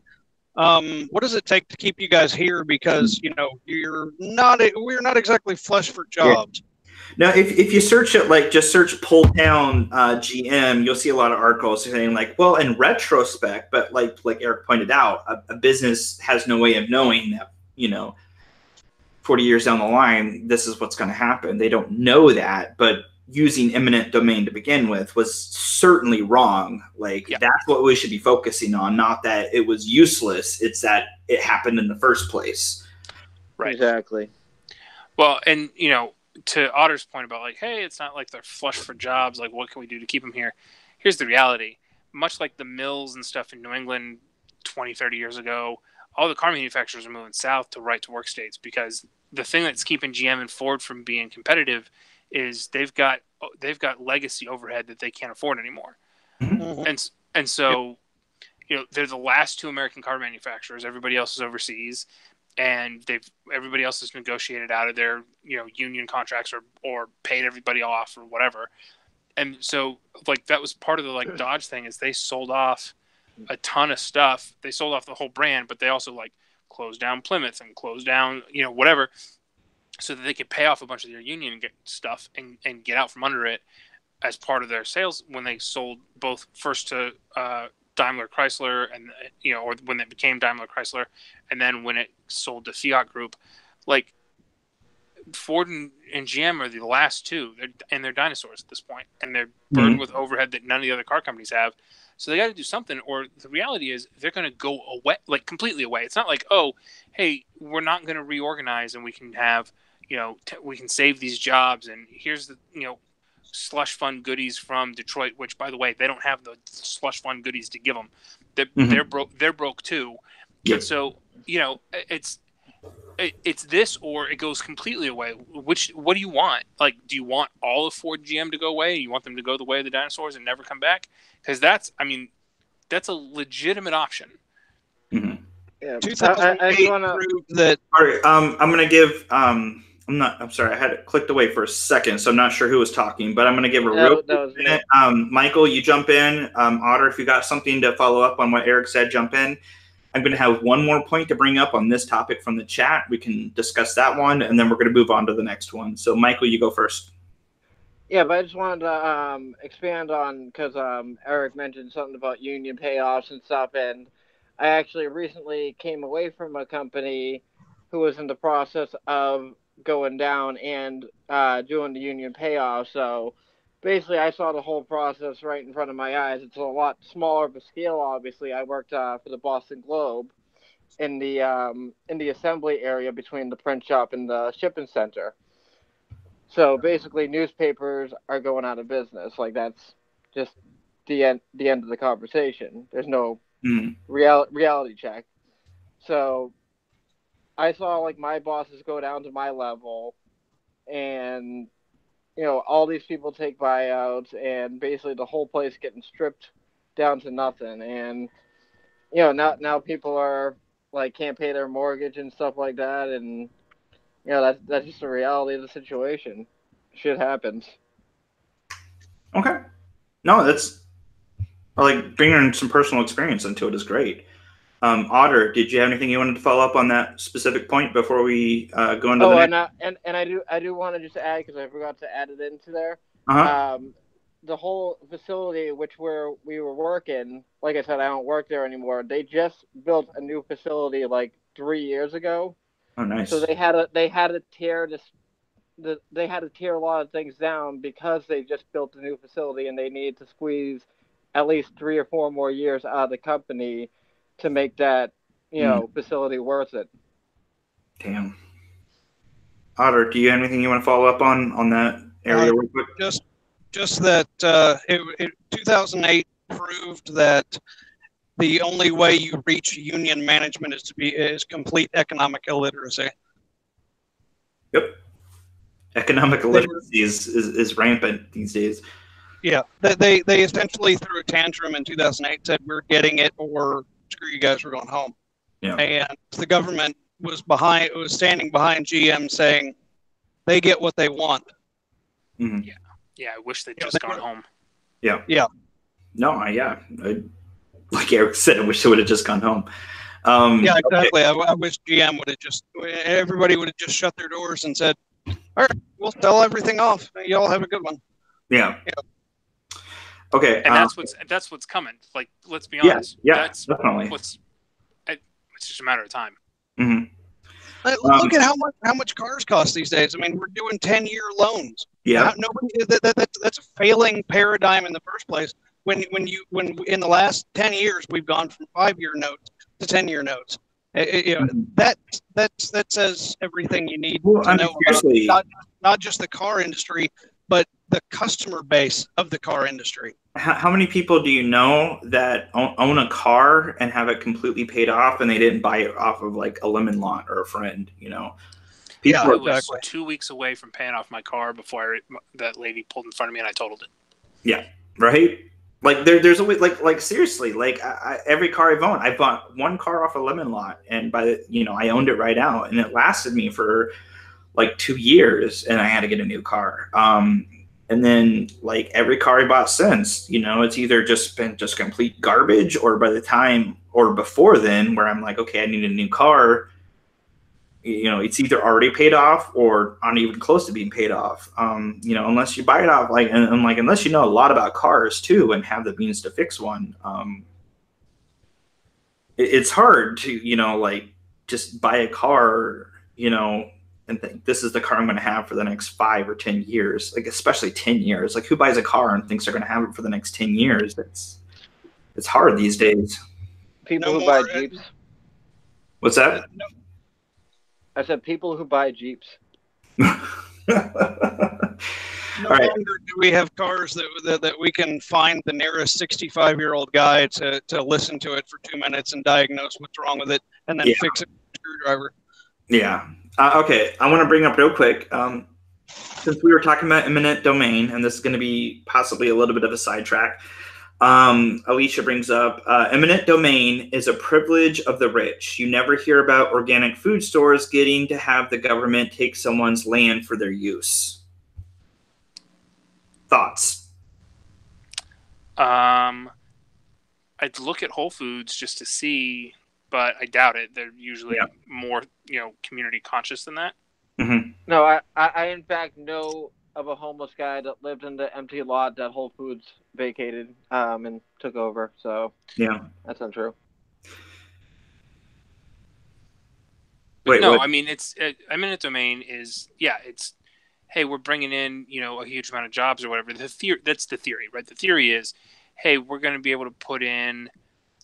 what does it take to keep you guys here? Because, you know, we're not exactly flush for jobs. Yeah. Now, if you search it, like just search Poletown GM, you'll see a lot of articles saying like, well, in retrospect, but like Eric pointed out, a business has no way of knowing that, you know, 40 years down the line, this is what's going to happen. They don't know that, but using eminent domain to begin with was certainly wrong. Like that's what we should be focusing on, not that it was useless. It's that it happened in the first place. Right. Exactly. Well, and you know, to Otter's point about like, hey, it's not like they're flush for jobs. Like, what can we do to keep them here? Here's the reality. Much like the mills and stuff in New England 20, 30 years ago, all the car manufacturers are moving south to right to work states because the thing that's keeping GM and Ford from being competitive is they've got legacy overhead that they can't afford anymore. Mm-hmm. And so, you know, they're the last two American car manufacturers. Everybody else is overseas, and everybody else has negotiated out of their, you know, union contracts or paid everybody off or whatever. And so, like, that was part of the like Dodge thing is they sold off a ton of stuff. They sold off the whole brand, but they also like closed down Plymouth and closed down, you know, whatever, so that they could pay off a bunch of their union stuff and get out from under it as part of their sales when they sold both first to Daimler Chrysler and, you know, or when it became Daimler Chrysler, and then when it sold to Fiat Group. Like Ford and GM are the last two, they're dinosaurs at this point, and they're burdened with overhead that none of the other car companies have. So they got to do something, or the reality is they're going to go away, like completely away. It's not like, oh, hey, we're not going to reorganize and we can have, you know, we can save these jobs, and here's the, you know, slush fund goodies from Detroit, which, by the way, they don't have the slush fund goodies to give them. They're broke too. Yep. And so, you know, it's this, or it goes completely away. What do you want? Like, do you want all of Ford GM to go away? You want them to go the way of the dinosaurs and never come back? Because that's a legitimate option. Mm-hmm. Yeah, I want to prove that. All right, I'm going to give. I'm sorry, I had it clicked away for a second, so I'm not sure who was talking, but I'm going to give a real quick minute. Michael, you jump in. Otter, if you got something to follow up on what Eric said, jump in. I'm going to have one more point to bring up on this topic from the chat. We can discuss that one, and then we're going to move on to the next one. So, Michael, you go first. Yeah, but I just wanted to expand on, because Eric mentioned something about union payoffs and stuff, and I actually recently came away from a company who was in the process of going down and doing the union payoff. So basically I saw the whole process right in front of my eyes. It's a lot smaller of a scale, obviously. I worked for the Boston Globe in the assembly area between the print shop and the shipping center. So basically newspapers are going out of business. Like, that's just the end of the conversation. There's no reality check. So I saw like my bosses go down to my level, and all these people take buyouts, and basically the whole place getting stripped down to nothing. And now people are like can't pay their mortgage and stuff like that, and that's just the reality of the situation. Shit happens. Okay. No, that's like bringing some personal experience into it is great. Otter, did you have anything you wanted to follow up on that specific point before we go into the next? And I do want to just add, because I forgot to add it into there. Uh-huh. The whole facility which we were working, like I said, I don't work there anymore. They just built a new facility like 3 years ago. Oh, nice. So they had to tear they had to tear a lot of things down because they just built a new facility, and they needed to squeeze at least 3 or 4 more years out of the company to make that facility worth it. Damn. Otter, do you have anything you want to follow up on that area real quick? Just that 2008 proved that the only way you reach union management is complete economic illiteracy. Yep. Economic illiteracy is rampant these days. Yeah, they essentially threw a tantrum in 2008, said we're getting it, or screw you guys, we're going home. Yeah. And the government was standing behind GM saying they get what they want. Mm-hmm. Yeah, I wish they'd just gone home. Yeah. Yeah. No, like Eric said, I wish they would have just gone home. Yeah, exactly. Okay. I wish GM would have everybody would have just shut their doors and said, all right, we'll sell everything off. Y'all have a good one. Yeah. Okay. And that's what's coming. Like, let's be honest. Yeah, that's definitely. It's just a matter of time. Mm-hmm. Look at how much cars cost these days. I mean, we're doing 10-year loans. Yeah. That's a failing paradigm in the first place. When in the last 10 years we've gone from 5-year notes to 10-year notes. That says everything you need to know about not just the car industry, but the customer base of the car industry. How many people do you know that own a car and have it completely paid off, and they didn't buy it off of like a lemon lot or a friend? I was 2 weeks away from paying off my car before that lady pulled in front of me and I totaled it. Yeah, right. Like there's always like seriously, like every car I've owned, I bought one car off a lemon lot, and I owned it right out, and it lasted me for like 2 years, and I had to get a new car. And then like every car I bought since, it's either just been just complete garbage, or by the time or before then, where I'm like, okay, I need a new car. It's either already paid off or not even close to being paid off. Unless you buy it off, unless you know a lot about cars too and have the means to fix one, it's hard to, just buy a car, and think this is the car I'm going to have for the next 5 or 10 years, like especially 10 years. Like, who buys a car and thinks they're going to have it for the next 10 years? It's hard these days. People who buy Jeeps. What's that? I said people who buy Jeeps. No longer do we have cars that we can find the nearest 65-year-old guy to listen to it for 2 minutes and diagnose what's wrong with it and then fix it with a screwdriver. Yeah. Okay, I want to bring up real quick, since we were talking about eminent domain, and this is going to be possibly a little bit of a sidetrack. Alicia brings up, eminent domain is a privilege of the rich. You never hear about organic food stores getting to have the government take someone's land for their use. Thoughts? I'd look at Whole Foods just to see, but I doubt it. They're usually more, community conscious than that. Mm-hmm. No, I in fact know of a homeless guy that lived in the empty lot that Whole Foods vacated and took over. So yeah, that's untrue. I mean, it's eminent domain is it's hey, we're bringing in a huge amount of jobs or whatever. That's the theory, right? The theory is, hey, we're going to be able to put in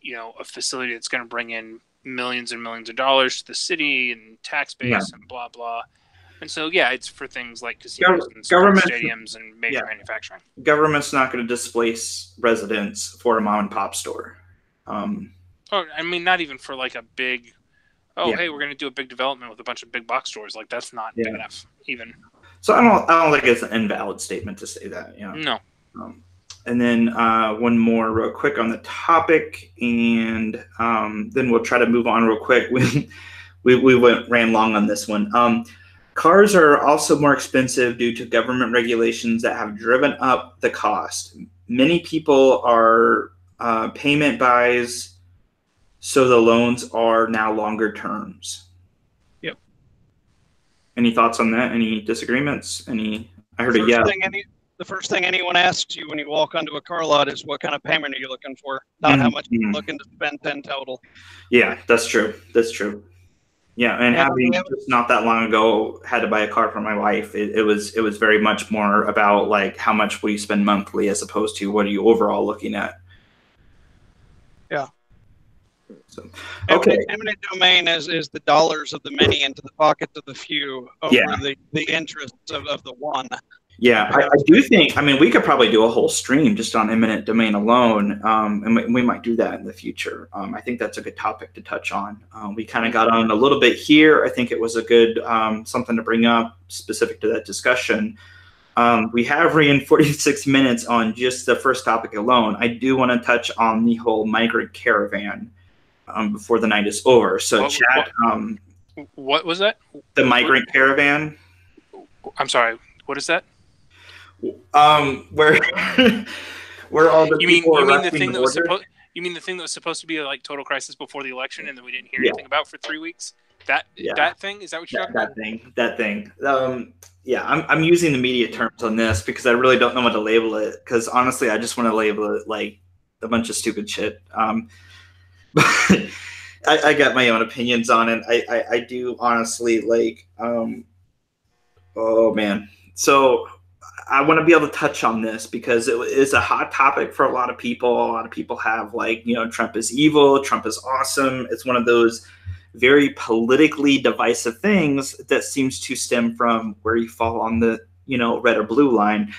a facility that's going to bring in millions and millions of dollars to the city and tax base and blah blah. And so, it's for things like casinos and stadiums and major manufacturing. Government's not going to displace residents for a mom and pop store. I mean, not even for like a big oh, Yeah. hey, we're going to do a big development with a bunch of big box stores. Like, that's not big enough, even. So I don't think it's an invalid statement to say that. You know? No. And then one more real quick on the topic, and then we'll try to move on real quick. We ran long on this one. Cars are also more expensive due to government regulations that have driven up the cost. Many people are payment buys, so the loans are now longer terms. Yep. Any thoughts on that? Any disagreements? I heard a yeah. The first thing anyone asks you when you walk onto a car lot is what kind of payment are you looking for, not how much you're looking to spend in total. Yeah, that's true. That's true. Yeah, and having just not that long ago had to buy a car for my wife, it was very much more about like how much will you spend monthly as opposed to what are you overall looking at. Yeah. So, okay. Eminent domain is the dollars of the many into the pockets of the few over the interests of the one. Yeah, I do think, I mean, we could probably do a whole stream just on eminent domain alone, and we might do that in the future. I think that's a good topic to touch on. We kind of got on a little bit here. I think it was a good something to bring up specific to that discussion. We have ran 46 minutes on just the first topic alone. I do want to touch on the whole migrant caravan before the night is over. So, chat. What was that? The migrant caravan. I'm sorry. What is that? Where all the people you mean the thing that was supposed to be like total crisis before the election, and then we didn't hear anything about for 3 weeks? That thing, is that what you're talking about? That thing. I'm using the media terms on this because I really don't know what to label it. Because honestly, I just want to label it like a bunch of stupid shit. But I got my own opinions on it. I do honestly like. Oh man, so. I want to be able to touch on this because it is a hot topic for a lot of people. A lot of people have like, Trump is evil, Trump is awesome. It's one of those very politically divisive things that seems to stem from where you fall on the, red or blue line.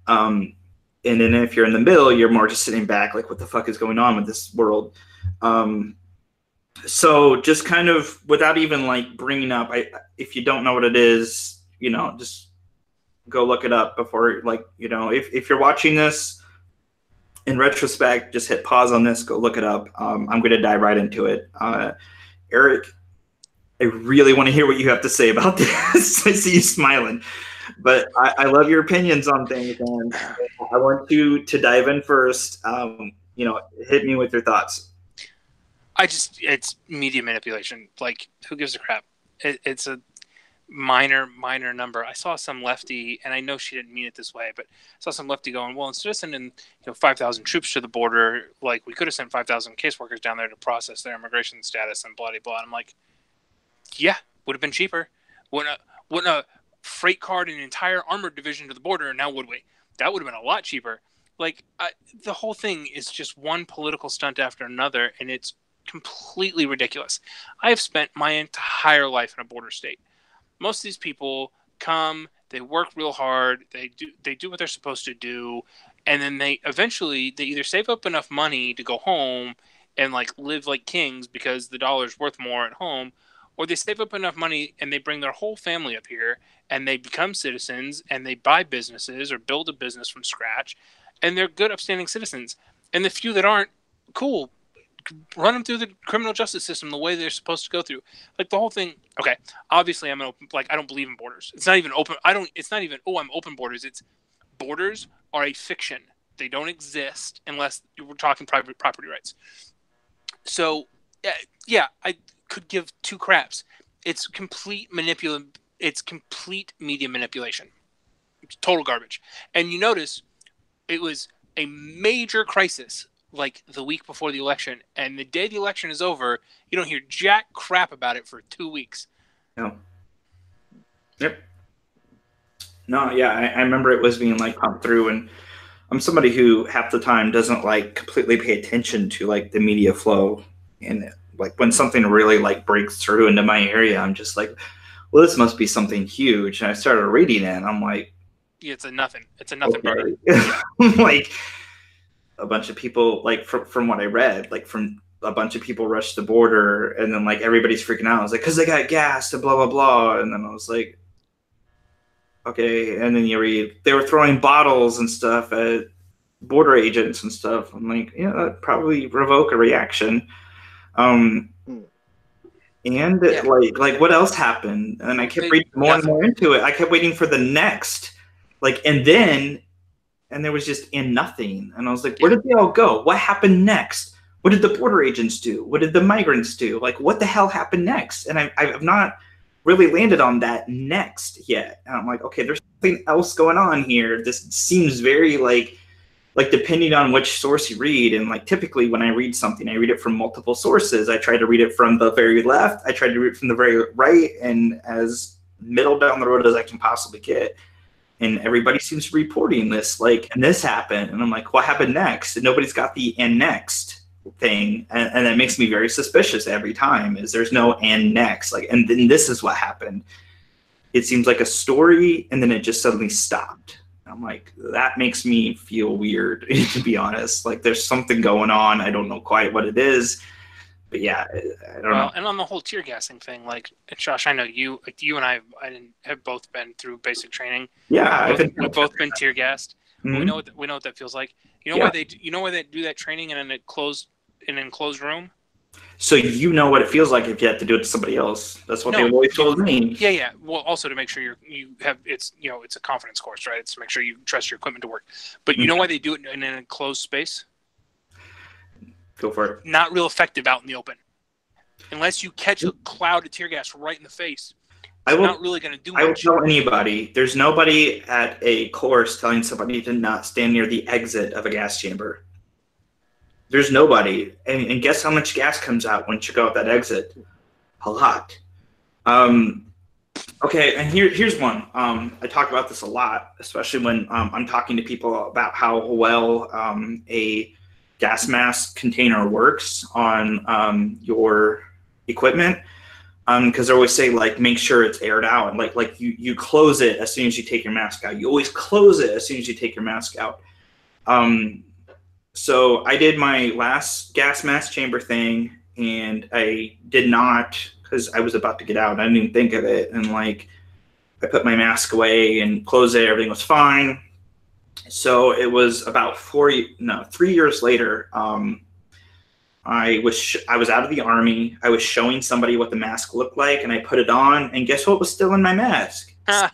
And then if you're in the middle, you're more just sitting back like, what the fuck is going on with this world? So just kind of without even like bringing up, if you don't know what it is, just go look it up before, like, if you're watching this in retrospect, just hit pause on this, go look it up. I'm going to dive right into it. Eric, I really want to hear what you have to say about this. I see you smiling, but I love your opinions on things, and I want you to dive in first. Hit me with your thoughts. It's media manipulation. Like, who gives a crap? It's a minor number. I saw some lefty, and I know she didn't mean it this way, but I saw some lefty going, well, instead of sending 5,000 troops to the border, like we could have sent 5,000 caseworkers down there to process their immigration status and blah blah. And I'm like, yeah, would have been cheaper. Wouldn't a freight cart an entire armored division to the border? Now would we? That would have been a lot cheaper. Like, the whole thing is just one political stunt after another, and it's completely ridiculous. I have spent my entire life in a border state. Most of these people come, they work real hard, they do what they're supposed to do, and then they either save up enough money to go home and like live like kings because the dollar's worth more at home, or they save up enough money and they bring their whole family up here and they become citizens and they buy businesses or build a business from scratch, and they're good, upstanding citizens. And the few that aren't, cool, run them through the criminal justice system the way they're supposed to go through. Like, the whole thing. Okay, obviously I don't believe in borders. It's not even open. It's not even, I'm open borders. It's borders are a fiction. They don't exist unless we're talking private property rights. So yeah, I could give two craps. It's complete It's complete media manipulation. It's total garbage. And you notice it was a major crisis like the week before the election, and the day the election is over, you don't hear jack crap about it for 2 weeks. No. Yep. No, yeah, I remember it was being like pumped through, and I'm somebody who half the time doesn't like completely pay attention to like the media flow, and like when something really like breaks through into my area, I'm just like, well, this must be something huge. And I started reading it, and I'm like, yeah, it's a nothing burger. Like, a bunch of people, like from what I read, like from a bunch of people rushed the border, and then like everybody's freaking out. I was like, because they got gassed and blah blah blah. And then I was like, okay. And then you read they were throwing bottles and stuff at border agents and stuff. I'm like, yeah, that'd probably provoke a reaction. And like what else happened? And I kept reading more and more into it. I kept waiting for the next, like, and there was just nothing. And I was like, where did they all go? What happened next? What did the border agents do? What did the migrants do? Like, what the hell happened next? And I've not really landed on that next yet. And I'm like, okay, there's something else going on here. This seems very like depending on which source you read. And like typically when I read something, I read it from multiple sources. I try to read it from the very left. I try to read it from the very right, and as middle down the road as I can possibly get. And everybody seems to be reporting this, like, and this happened. And I'm like, what happened next? And nobody's got the and next thing. And that makes me very suspicious every time, is there's no and next. Like, and then this is what happened. It seems like a story, and then it just suddenly stopped. I'm like, that makes me feel weird, to be honest. Like, there's something going on. I don't know quite what it is. But yeah, I don't know. And on the whole tear gassing thing, like, Josh, I know you and I have both been through basic training. Yeah, we've both been tear gassed. Mm-hmm. We know what that feels like. You know why they do that training in an enclosed room? So you know what it feels like if you have to do it to somebody else. That's what they always told me. Yeah. Well, also to make sure it's a confidence course, right? It's to make sure you trust your equipment to work. But you know why they do it in an enclosed space? Go for it. Not real effective out in the open. Unless you catch a cloud of tear gas right in the face, it's not really going to do much. I will tell anybody, there's nobody at a course telling somebody to not stand near the exit of a gas chamber. There's nobody. And guess how much gas comes out once you go out that exit? A lot. Okay, and here's one. I talk about this a lot, especially when I'm talking to people about how well a gas mask container works on your equipment. Because they always say, like, make sure it's aired out. And like you close it as soon as you take your mask out. You always close it as soon as you take your mask out. So I did my last gas mask chamber thing, and I did not, because I was about to get out. I didn't even think of it. And like, I put my mask away and closed it. Everything was fine. So it was about 3 years later. I was out of the Army. I was showing somebody what the mask looked like, and I put it on, and guess what was still in my mask? Yeah.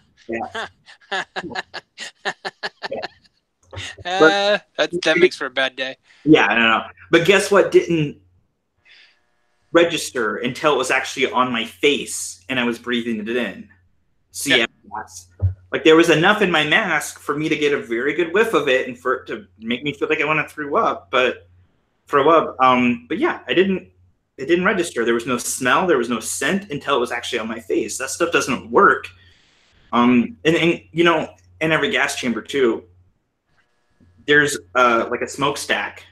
That makes for a bad day. Yeah, I don't know. But guess what didn't register until it was actually on my face and I was breathing it in? CM gas. Like, there was enough in my mask for me to get a very good whiff of it and for it to make me feel like I want to throw up. But yeah, it didn't register. There was no smell, there was no scent until it was actually on my face. That stuff doesn't work. And you know, in every gas chamber too, there's like a smokestack.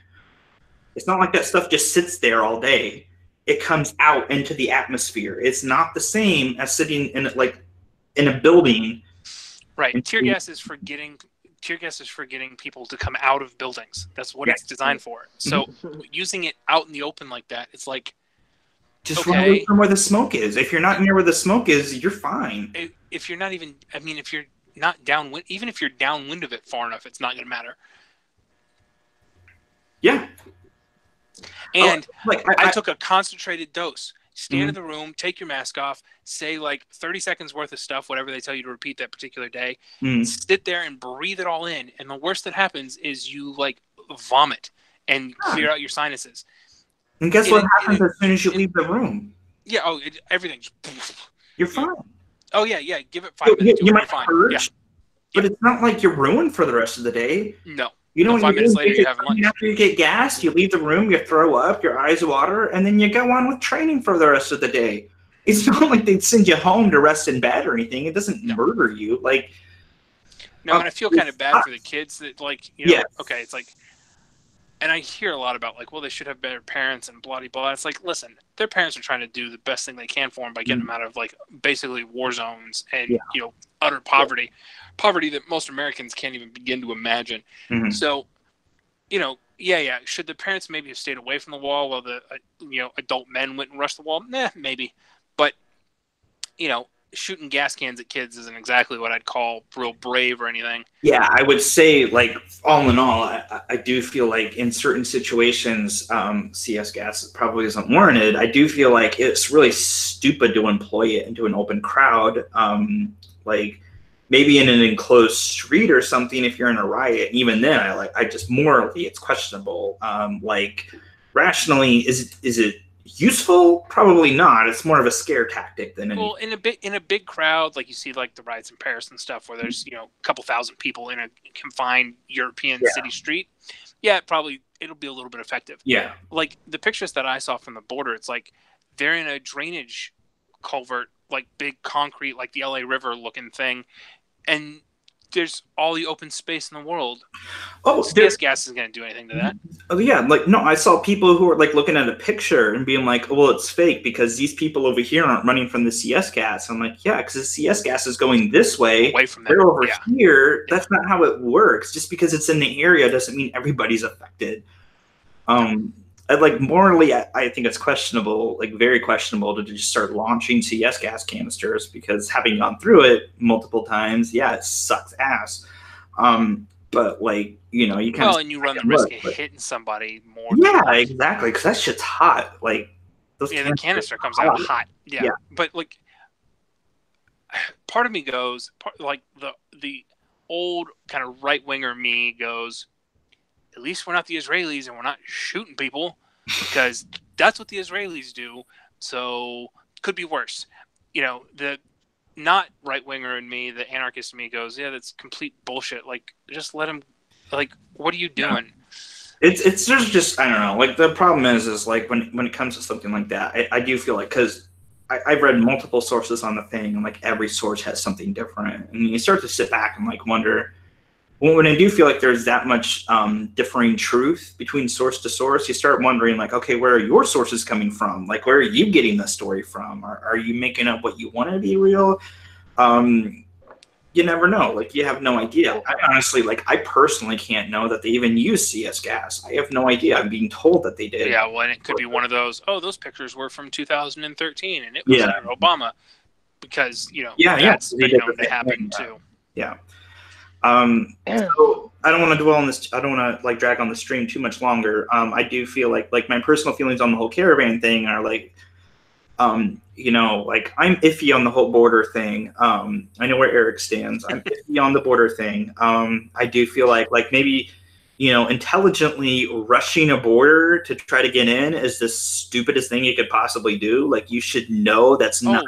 It's not like that stuff just sits there all day. It comes out into the atmosphere. It's not the same as sitting in a building. Right. Tear gas is for getting people to come out of buildings. That's what it's designed for. So using it out in the open like that, it's like, just run away from where the smoke is. If you're not near where the smoke is, you're fine. If you're not even, if you're not downwind, even if you're downwind of it far enough, it's not going to matter. Yeah. And I took a concentrated dose. Stand in the room, take your mask off, say like 30 seconds worth of stuff, whatever they tell you to repeat that particular day. Sit there and breathe it all in. And the worst that happens is you like vomit and clear out your sinuses. And guess what happens as soon as you leave the room? Yeah. Everything. You're fine. Oh yeah. Give it 5 minutes. You might purge, but it's not like you're ruined for the rest of the day. No. You know, 5 minutes later, you have lunch. After you get gassed, you leave the room, you throw up, your eyes water, and then you go on with training for the rest of the day. It's not like they send you home to rest in bed or anything. It doesn't murder you. Like, no, and I feel kind of bad for the kids that, like, you know, okay, it's like, and I hear a lot about, like, well, they should have better parents and blah, blah, blah. It's like, listen, their parents are trying to do the best thing they can for them by getting them out of, like, basically war zones and, you know, utter poverty. Poverty that most Americans can't even begin to imagine. So Yeah. Should the parents maybe have stayed away from the wall while the adult men went and rushed the wall? Nah, maybe. But shooting gas cans at kids isn't exactly what I'd call real brave or anything. Yeah, I would say, like, all in all, I do feel like in certain situations, CS gas probably isn't warranted. I do feel like it's really stupid to employ it into an open crowd. Like, maybe in an enclosed street or something if you're in a riot. Even then, I just morally, it's questionable. Like, rationally, is it useful? Probably not. It's more of a scare tactic than anything. Well, in a big crowd, like you see like the riots in Paris and stuff, where there's a couple thousand people in a confined European city street. Yeah, it'll be a little bit effective. Yeah, like the pictures that I saw from the border, it's like they're in a drainage culvert, like big concrete, like the LA River looking thing, and there's all the open space in the world. CS gas isn't going to do anything to that. Oh yeah, like no, I saw people who were like looking at a picture and being like, "Well, it's fake because these people over here aren't running from the CS gas." I'm like, "Yeah, because the CS gas is going this way. Away from them. They're over here. That's not how it works. Just because it's in the area doesn't mean everybody's affected." Like morally, I think it's questionable, like very questionable, to just start launching CS gas canisters because having gone through it multiple times, yeah, it sucks ass. But like you kind and you run the risk of hitting somebody more. Yeah, exactly, because that shit's hot. Like the canister comes out hot. Yeah, but like part of me goes, like the old kind of right winger me goes, at least we're not the Israelis and we're not shooting people because that's what the Israelis do. So could be worse. The not right winger in me, the anarchist in me goes, yeah, that's complete bullshit. Like, just let him. Like, what are you doing? It's just I don't know. Like the problem is like when it comes to something like that, I do feel like because I've read multiple sources on the thing and like every source has something different, and you start to sit back and like wonder. When I do feel like there's that much differing truth between source to source, you start wondering, like, okay, where are your sources coming from? Like, where are you getting the story from? Are you making up what you want to be real? You never know. Like, you have no idea. I honestly, I personally can't know that they even use CS gas. I have no idea. I'm being told that they did. Yeah, well, and it could be one of those, those pictures were from 2013, and it was under Obama. Because, that's been known to happen, too. Yeah. So I don't want to dwell on this. I don't want to drag on the stream too much longer. I do feel like my personal feelings on the whole caravan thing are I'm iffy on the whole border thing. I know where Eric stands. I'm iffy on the border thing. I do feel like maybe, intelligently rushing a border to try to get in is the stupidest thing you could possibly do. Like, you should know that's not.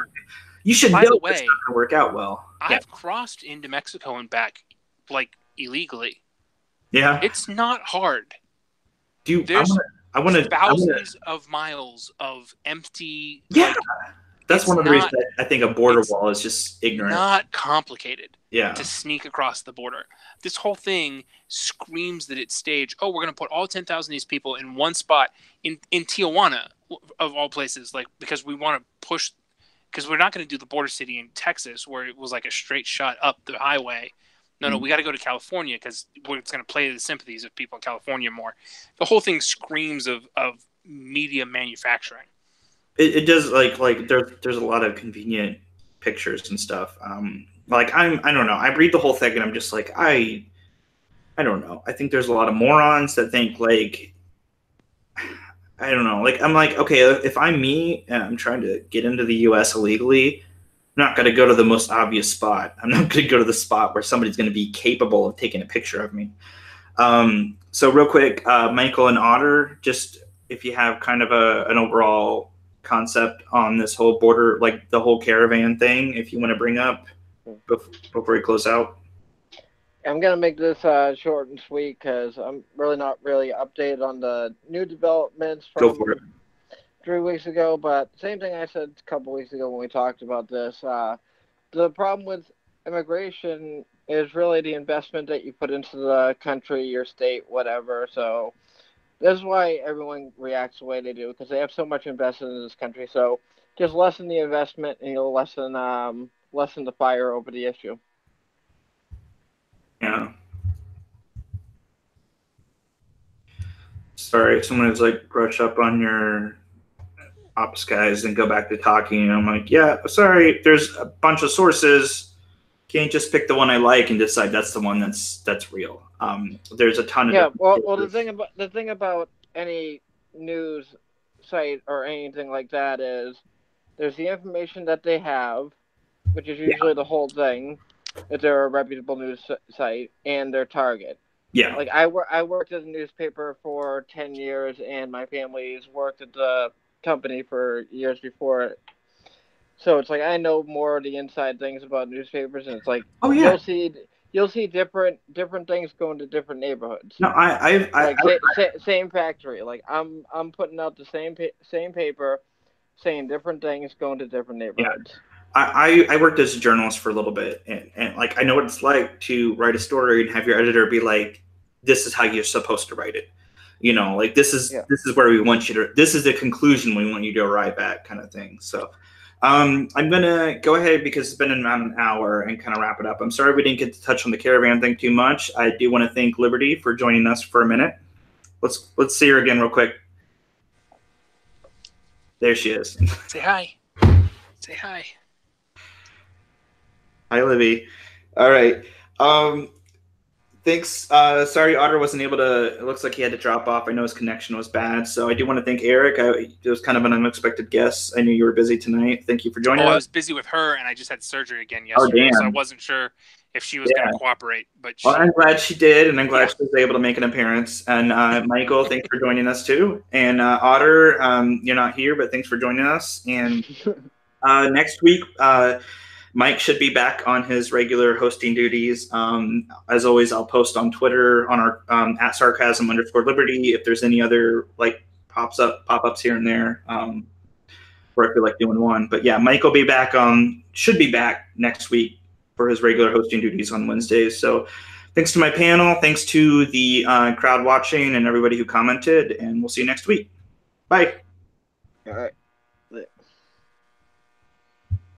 You should know that's not going to work out well. I've crossed into Mexico and back, illegally. Yeah, it's not hard. Dude, there's thousands of miles of empty. Yeah, that's one of the reasons I think a border wall is just ignorant. Not complicated. Yeah, to sneak across the border. This whole thing screams that it's staged. Oh, we're going to put all 10,000 of these people in one spot in Tijuana, of all places, because we want to push. Because we're not going to do the border city in Texas where it was like a straight shot up the highway. No, we got to go to California because it's going to play to the sympathies of people in California more. The whole thing screams of media manufacturing. It does there's a lot of convenient pictures and stuff. I don't know. I read the whole thing and I'm just I don't know. I think there's a lot of morons that think I don't know. I'm okay, if I'm me and I'm trying to get into the U.S. illegally, I'm not going to go to the most obvious spot. I'm not going to go to the spot where somebody's going to be capable of taking a picture of me. So real quick, Michael and Otter, just if you have kind of an overall concept on this whole border, the whole caravan thing, if you want to bring up before we close out. I'm going to make this short and sweet because I'm not really updated on the new developments from 3 weeks ago, but same thing I said a couple weeks ago when we talked about this. The problem with immigration is really the investment that you put into the country, your state, whatever. So this is why everyone reacts the way they do, because they have so much invested in this country. So just lessen the investment and you'll lessen the fire over the issue. Yeah. Sorry, someone was like, brush up on your ops guys and go back to talking. And I'm like, yeah, sorry, there's a bunch of sources. Can't just pick the one I like and decide that's the one that's real. There's a ton of the thing about any news site or anything like that is there's the information that they have, which is usually the whole thing, if they're a reputable news site, and their target. Yeah. Like I worked at a newspaper for 10 years, and my family's worked at the company for years before it. So it's like I know more of the inside things about newspapers, and it's like you'll see different things going to different neighborhoods. No, same factory. Like I'm putting out the same paper, saying different things going to different neighborhoods. Yeah. I worked as a journalist for a little bit, and like I know what it's like to write a story and have your editor be like, "This is how you're supposed to write it." You know, like this is where we want you to. This is the conclusion we want you to arrive at, kind of thing. So. I'm gonna go ahead because it's been around an hour and kind of wrap it up. I'm sorry we didn't get to touch on the caravan thing too much. I do want to thank Liberty for joining us for a minute. Let's see her again real quick. There she is. Say hi. Say hi. Hi, Libby. All right. Thanks. Sorry, Otter wasn't able to. It looks like he had to drop off. I know his connection was bad, so I do want to thank Eric. It was kind of an unexpected guest. I knew you were busy tonight. Thank you for joining us. I was busy with her, and I just had surgery again yesterday, so I wasn't sure if she was going to cooperate. But I'm glad she did, and I'm glad she was able to make an appearance. And Michael, thanks for joining us too. And Otter, you're not here, but thanks for joining us. And next week. Mike should be back on his regular hosting duties. As always, I'll post on Twitter on our at Sarcasm_Liberty if there's any other like pop-ups here and there, or I feel like doing one. But yeah, Mike will be back. Should be back next week for his regular hosting duties on Wednesdays. So thanks to my panel, thanks to the crowd watching and everybody who commented, and we'll see you next week. Bye. All right.